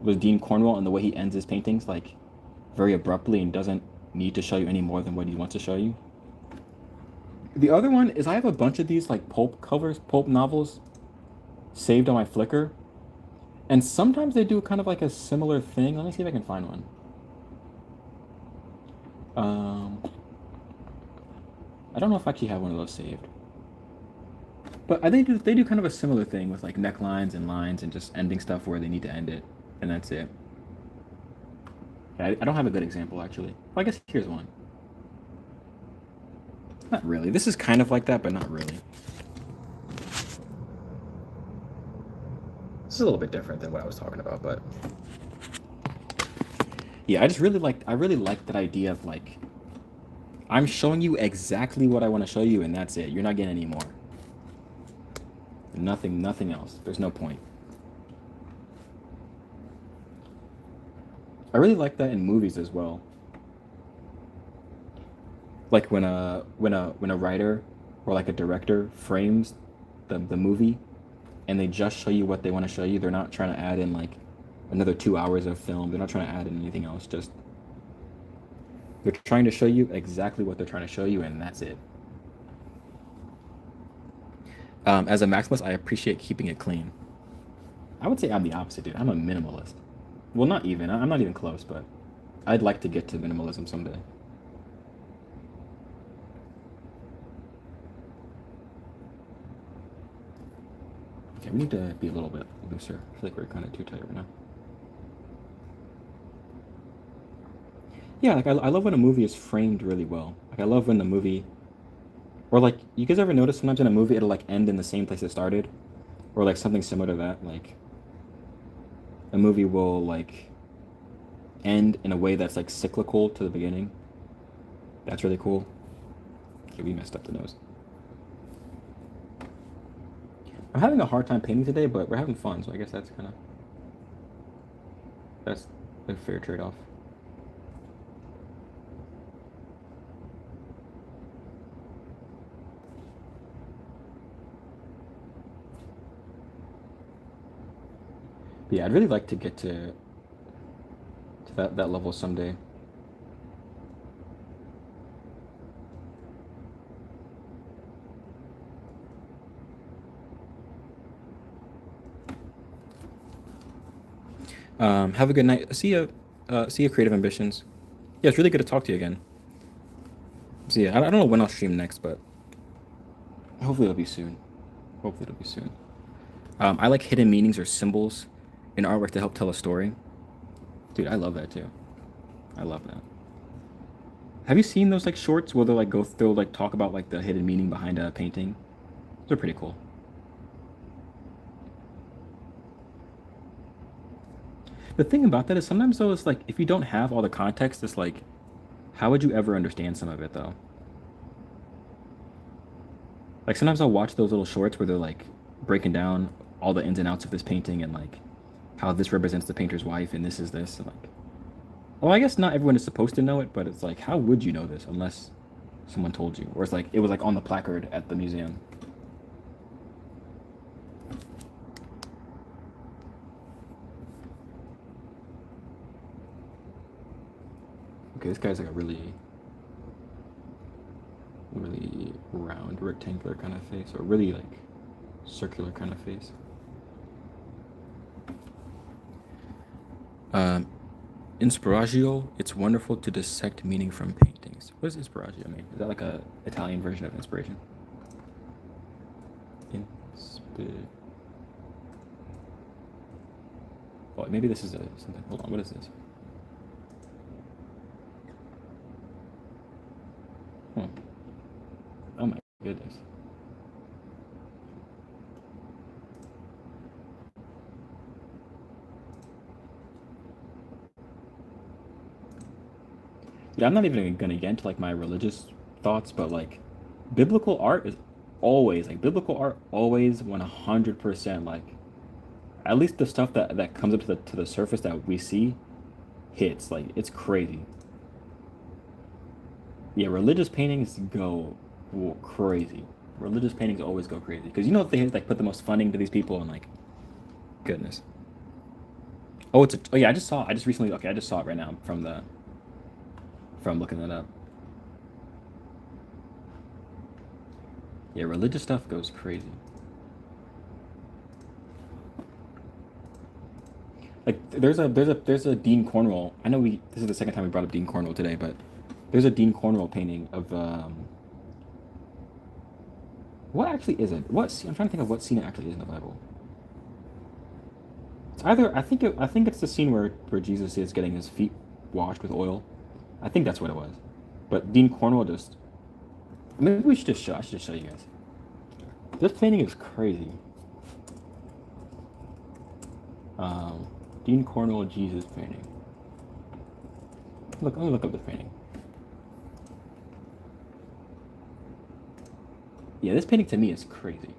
Was Dean Cornwell and the way he ends his paintings like very abruptly and doesn't need to show you any more than what he wants to show you. The other one is I have a bunch of these like pulp covers, pulp novels saved on my Flickr, and sometimes they do kind of like a similar thing. Let me see if I can find one. Um, I don't know if I actually have one of those saved. But they do kind of a similar thing with like necklines and lines and just ending stuff where they need to end it, and that's it. Yeah, I don't have a good example actually. Well, I guess here's one. Not really. This is kind of like that, but not really. This is a little bit different than what I was talking about, but yeah, I really like that idea of like I'm showing you exactly what I want to show you, and that's it. You're not getting any more. Nothing else. There's no point. I really like that in movies as well. Like when a writer or like a director frames the movie and they just show you what they want to show you. They're not trying to add in like another 2 hours of film. They're not trying to add in anything else. Just they're trying to show you exactly what they're trying to show you, and that's it. As a maximalist, I appreciate keeping it clean. I would say I'm the opposite, dude. I'm a minimalist. Well, not even. I'm not even close, but I'd like to get to minimalism someday. Okay, we need to be a little bit looser. I feel like we're kind of too tight right now. Yeah, like I love when a movie is framed really well. Like I love when the movie, or like you guys ever notice sometimes in a movie it'll like end in the same place it started, or like something similar to that. Like a movie will like end in a way that's like cyclical to the beginning. That's really cool. Okay, we messed up the nose. I'm having a hard time painting today, but we're having fun, so I guess that's a fair trade-off. But yeah, I'd really like to get to that level someday. Have a good night. See you, Creative Ambitions. Yeah, it's really good to talk to you again. See ya. I don't know when I'll stream next, but hopefully it'll be soon. Hopefully it'll be soon. I like hidden meanings or symbols in artwork to help tell a story. Dude, I love that too. I love that. Have you seen those like shorts where they'll like talk about like the hidden meaning behind a painting? They're pretty cool. The thing about that is sometimes though it's like if you don't have all the context, it's like how would you ever understand some of it though? Like sometimes I'll watch those little shorts where they're like breaking down all the ins and outs of this painting and like how this represents the painter's wife and this is this and like well, I guess not everyone is supposed to know it, but it's like how would you know this unless someone told you? Or it's like it was like on the placard at the museum. Okay, this guy's like a really round rectangular kind of face or really like circular kind of face. Um, Inspiratio, it's wonderful to dissect meaning from paintings. What does inspiratio mean? Is that like a Italian version of inspiration? Inspi- oh, maybe this is a something. Hold on, what is this? Oh, oh my goodness. Yeah, I'm not even gonna get into like my religious thoughts, but like biblical art is always like biblical art always 100% like at least the stuff that comes up to the surface that we see hits like it's crazy. Yeah, religious paintings go crazy. Religious paintings always go crazy because you know they like put the most funding to these people and like goodness. Oh, oh yeah, I just recently okay, I just saw it right now from looking that up. Yeah, religious stuff goes crazy. Like there's a Dean Cornwell. I know we this is the second time we brought up Dean Cornwell today, but there's a Dean Cornwell painting of what actually is it? I'm trying to think of what scene it actually is in the Bible. It's either I think it's the scene where Jesus is getting his feet washed with oil. I think that's what it was. But Dean Cornwell just maybe we should just show I should just show you guys. This painting is crazy. Um, Dean Cornwell Jesus painting. Look, let me look up this painting. Yeah, this painting to me is crazy.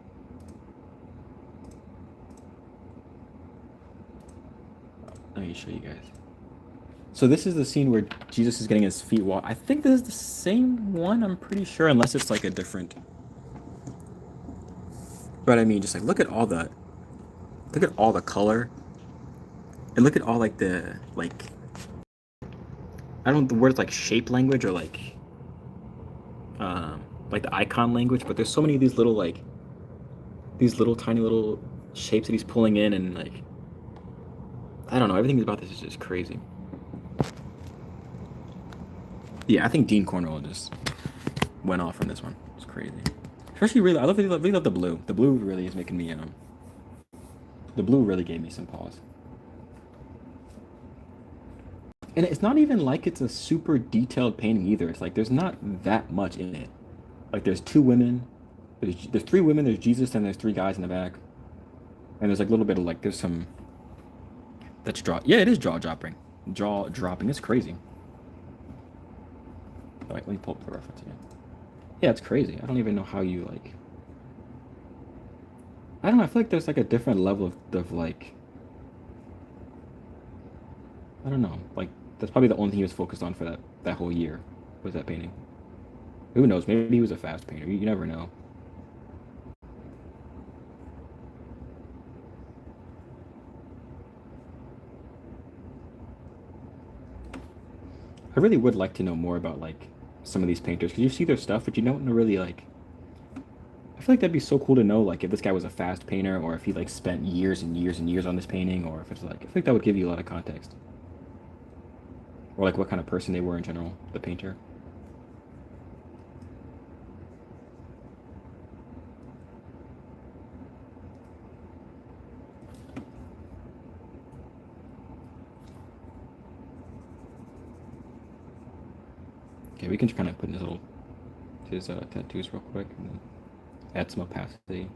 Let me show you guys. So this is the scene where Jesus is getting his feet washed. I think this is the same one. I'm pretty sure, unless it's like a different. But I mean, just like look at all the color, and look at all like the like I don't know the words like shape language or like the icon language, but there's so many of these little like these little tiny little shapes that he's pulling in and like I don't know, everything about this is just crazy. Yeah, I think Dean Cornwell just went off from this one. It's crazy. Especially really love the blue. The blue really is making me the blue really gave me some pause. And it's not even like it's a super detailed painting either. It's like there's not that much in it. Like there's two women, there's three women, there's Jesus, and there's three guys in the back. And there's like a little bit of like there's some that's draw. Yeah, it is jaw dropping. Jaw dropping. It's crazy. All right, let me pull up the reference again. Yeah, it's crazy. I don't even know how you like. I don't know. I feel like there's like a different level of like. I don't know. Like that's probably the only thing he was focused on for that whole year was that painting. Who knows? Maybe he was a fast painter. You never know. I really would like to know more about like some of these painters because you see their stuff, but you don't know really like I feel like that'd be so cool to know, like if this guy was a fast painter, or if he like spent years and years and years on this painting, or if it's like I feel like that would give you a lot of context, or like what kind of person they were in general, the painter. Okay, we can just kind of put in his tattoos real quick and then add some opacity.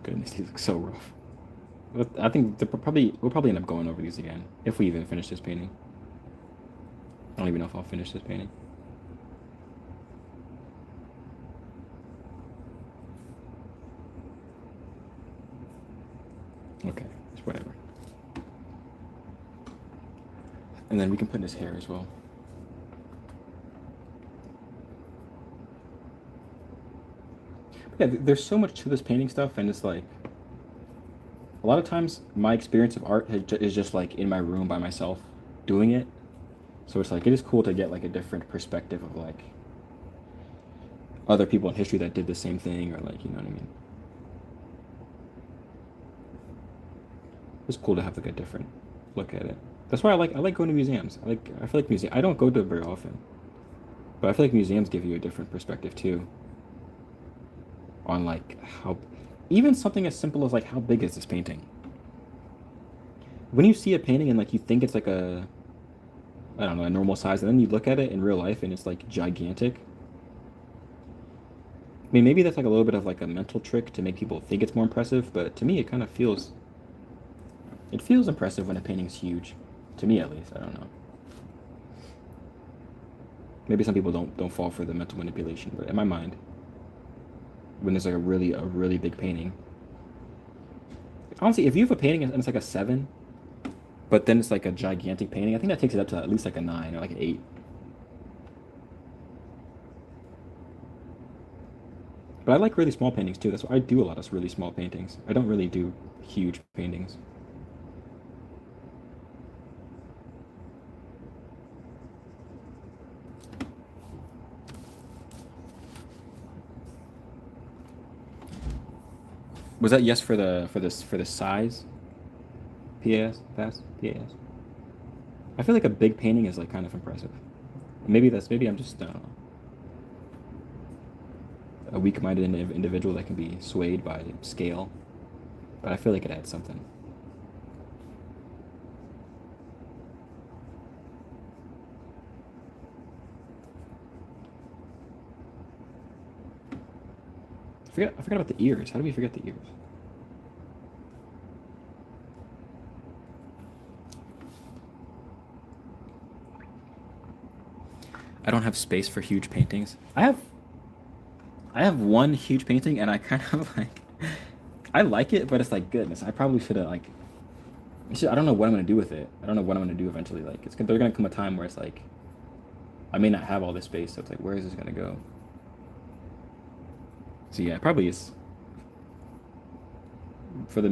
Goodness, these look so rough. I think we'll probably end up going over these again if we even finish this painting. I don't even know if I'll finish this painting. Okay, it's whatever. And then we can put in his hair as well. Yeah, there's so much to this painting stuff, and it's like a lot of times my experience of art is just like in my room by myself doing it. So it's like it is cool to get like a different perspective of like other people in history that did the same thing, or like you know what I mean. It's cool to have like a different look at it. That's why I like going to museums. I feel like museum. I don't go to very often, but I feel like museums give you a different perspective too on like how even something as simple as like how big is this painting? When you see a painting and like you think it's like a I don't know, a normal size, and then you look at it in real life and it's like gigantic. I mean, maybe that's like a little bit of like a mental trick to make people think it's more impressive, but to me it kind of feels impressive when a painting's huge. To me at least, I don't know. Maybe some people don't fall for the mental manipulation, but in my mind, when there's like a really big painting, honestly, if you have a painting and it's like a 7, but then it's like a gigantic painting, I think that takes it up to at least like a 9 or like an 8. But I like really small paintings too. That's why I do a lot of really small paintings. I don't really do huge paintings. Was that yes for the size? PAS? Pass? PAS? I feel like a big painting is like kind of impressive. Maybe I'm just a weak-minded individual that can be swayed by scale, but I feel like it adds something. I forgot about the ears. How do we forget the ears? I don't have space for huge paintings. I have one huge painting and I kind of like I like it, but it's like goodness. I probably should have like I don't know what I'm gonna do with it. I don't know what I'm gonna do eventually. Like there's gonna come a time where it's like I may not have all this space, so it's like where is this gonna go? So yeah, probably is for the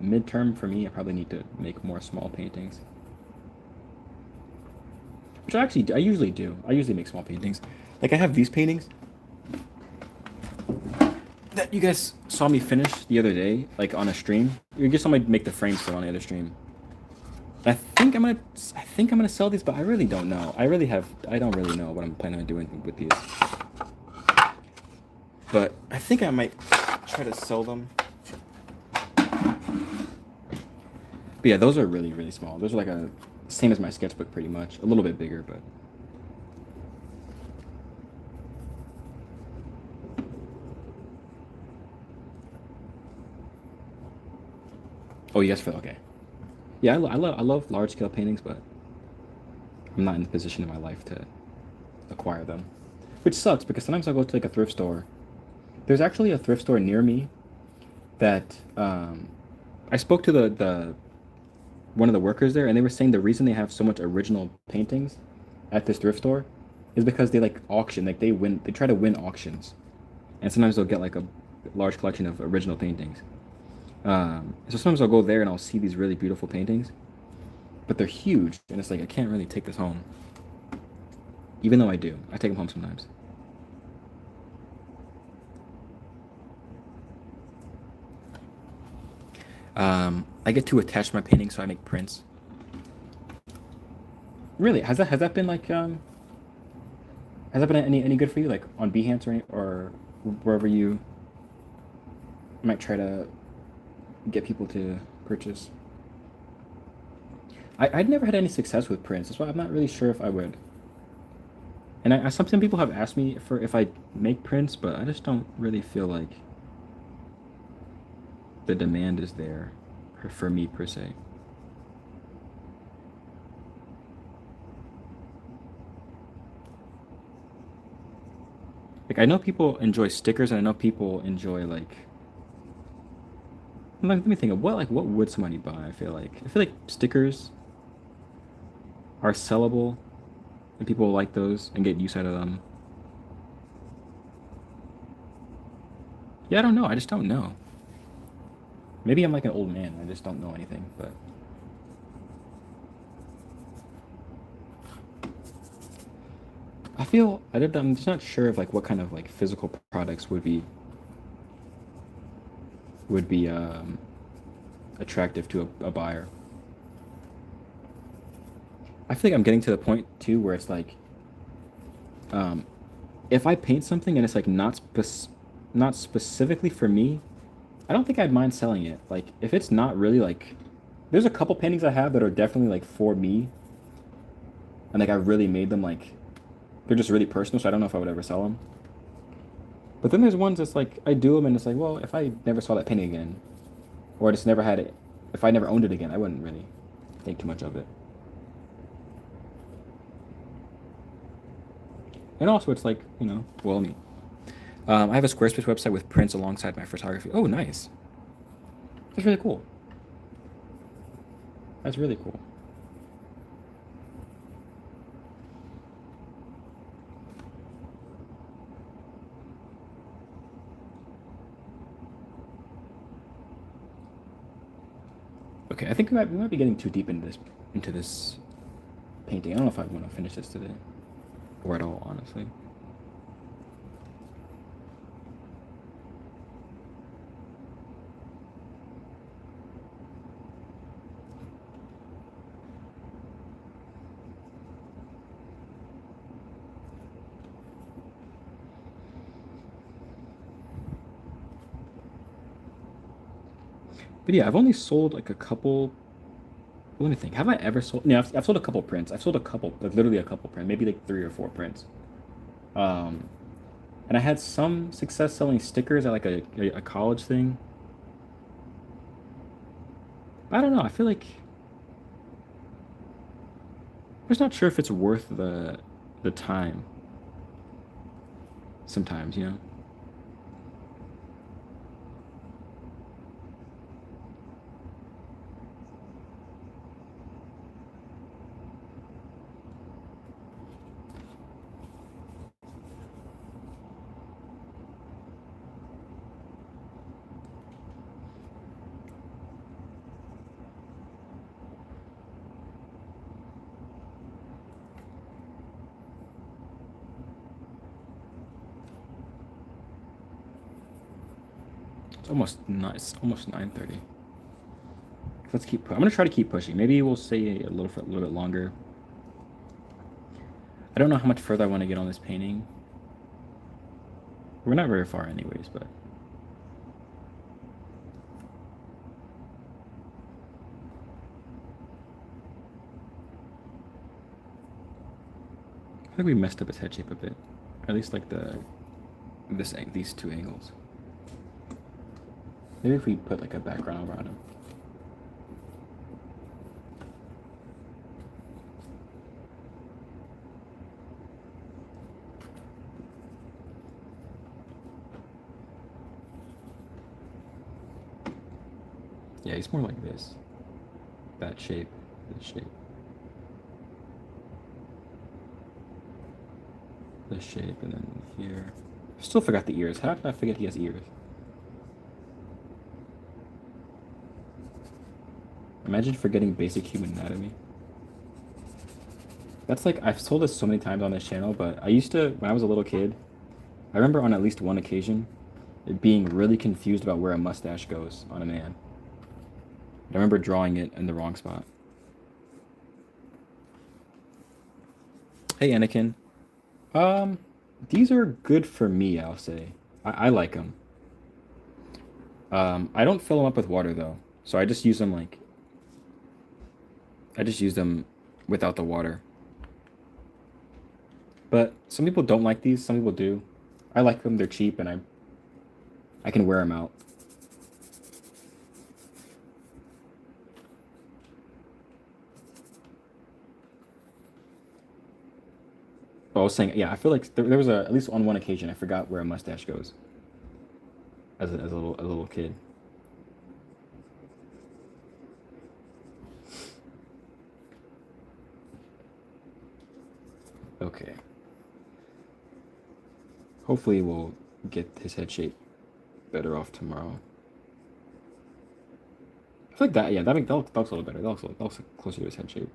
midterm for me. I probably need to make more small paintings, which I usually do. I usually make small paintings. Like I have these paintings that you guys saw me finish the other day, like on a stream. You just saw me make the frames for on the other stream. I think I'm gonna sell these, but I really don't know. I don't really know what I'm planning on doing with these. But I think I might try to sell them. But yeah, those are really, really small. Those are like a same as my sketchbook pretty much. A little bit bigger, but oh yes, for okay. Yeah, I love large scale paintings, but I'm not in the position in my life to acquire them. Which sucks because sometimes I'll go to like a thrift store. There's actually a thrift store near me that I spoke to the one of the workers there, and they were saying the reason they have so much original paintings at this thrift store is because they like auction, like they try to win auctions, and sometimes they'll get like a large collection of original paintings. So sometimes I'll go there and I'll see these really beautiful paintings, but they're huge, and it's like I can't really take this home, even though I do. I take them home sometimes. I get to attach my paintings, so I make prints. Really, has that been like has that been any good for you, like on Behance or wherever you might try to get people to purchase? I'd never had any success with prints. That's why I'm not really sure if I would. And some people have asked me for if I make prints, but I just don't really feel like the demand is there for me per se. Like I know people enjoy stickers, and I know people enjoy like. Let me think of what would somebody buy? I feel like stickers are sellable, and people like those and get use out of them. Yeah, I don't know. I just don't know. Maybe I'm like an old man. I just don't know anything. But I'm just not sure of like what kind of like physical products would be attractive to a buyer. I feel like I'm getting to the point too where it's like um, if I paint something and it's like not specifically for me, I don't think I'd mind selling it. Like if it's not really like there's a couple paintings I have that are definitely like for me and like I really made them like they're just really personal, so I don't know if I would ever sell them. But then there's ones that's like I do them and it's like, well, if I never saw that painting again, or I just never had it, if I never owned it again, I wouldn't really think too much of it. And also, it's like well, I have a Squarespace website with prints alongside my photography. Oh, nice. That's really cool. That's really cool. Okay, I think we might be getting too deep into this painting. I don't know if I want to finish this today or at all, honestly. But yeah, I've only sold like a couple. Let me think. Have I ever sold? Yeah, I've sold a couple prints. I've sold a couple, like literally a couple prints, maybe like three or four prints. Um, and I had some success selling stickers at like a college thing. I don't know. I feel like I'm just not sure if it's worth the time. Sometimes, it's almost 9:30. Let's I'm gonna try to keep pushing. Maybe we'll say a little bit longer. I don't know how much further I want to get on this painting. We're not very far anyways, but I think we messed up his head shape a bit. At least like these two angles. Maybe if we put like a background around him. Yeah, he's more like this. That shape, this shape. the shape, and then here. Still forgot the ears. How did I forget he has ears? Imagine forgetting basic human anatomy. That's like, I've told this so many times on this channel, but I used to, when I was a little kid, I remember on at least one occasion being really confused about where a mustache goes on a man. I remember drawing it in the wrong spot. Hey, Anakin. Um, these are good for me, I'll say. I like them. I don't fill them up with water though, so I just use them like I just use them without the water. But some people don't like these, some people do. I like them, they're cheap, and I can wear them out. But I was saying, yeah, I feel like there was at least on one occasion I forgot where a mustache goes as a little kid. Okay. Hopefully we'll get his head shape better off tomorrow. I feel like that, yeah, that looks a little better. That looks closer to his head shape.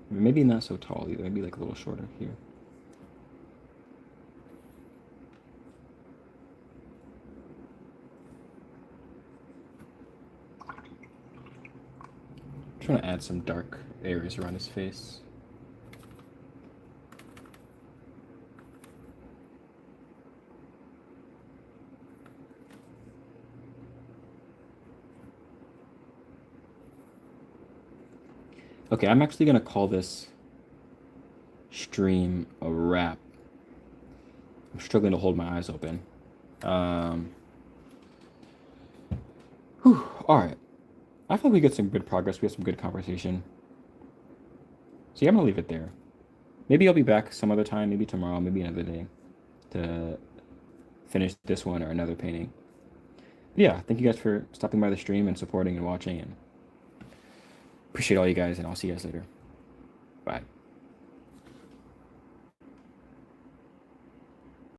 Maybe not so tall either. Maybe like a little shorter here. I'm trying to add some dark areas around his face. Okay, I'm actually gonna call this stream a wrap. I'm struggling to hold my eyes open. Um, all right. I feel like we get some good progress. We had some good conversation. So yeah, I'm gonna leave it there. Maybe I'll be back some other time, maybe tomorrow, maybe another day to finish this one or another painting. But yeah, thank you guys for stopping by the stream and supporting and watching, and appreciate all you guys, and I'll see you guys later. Bye.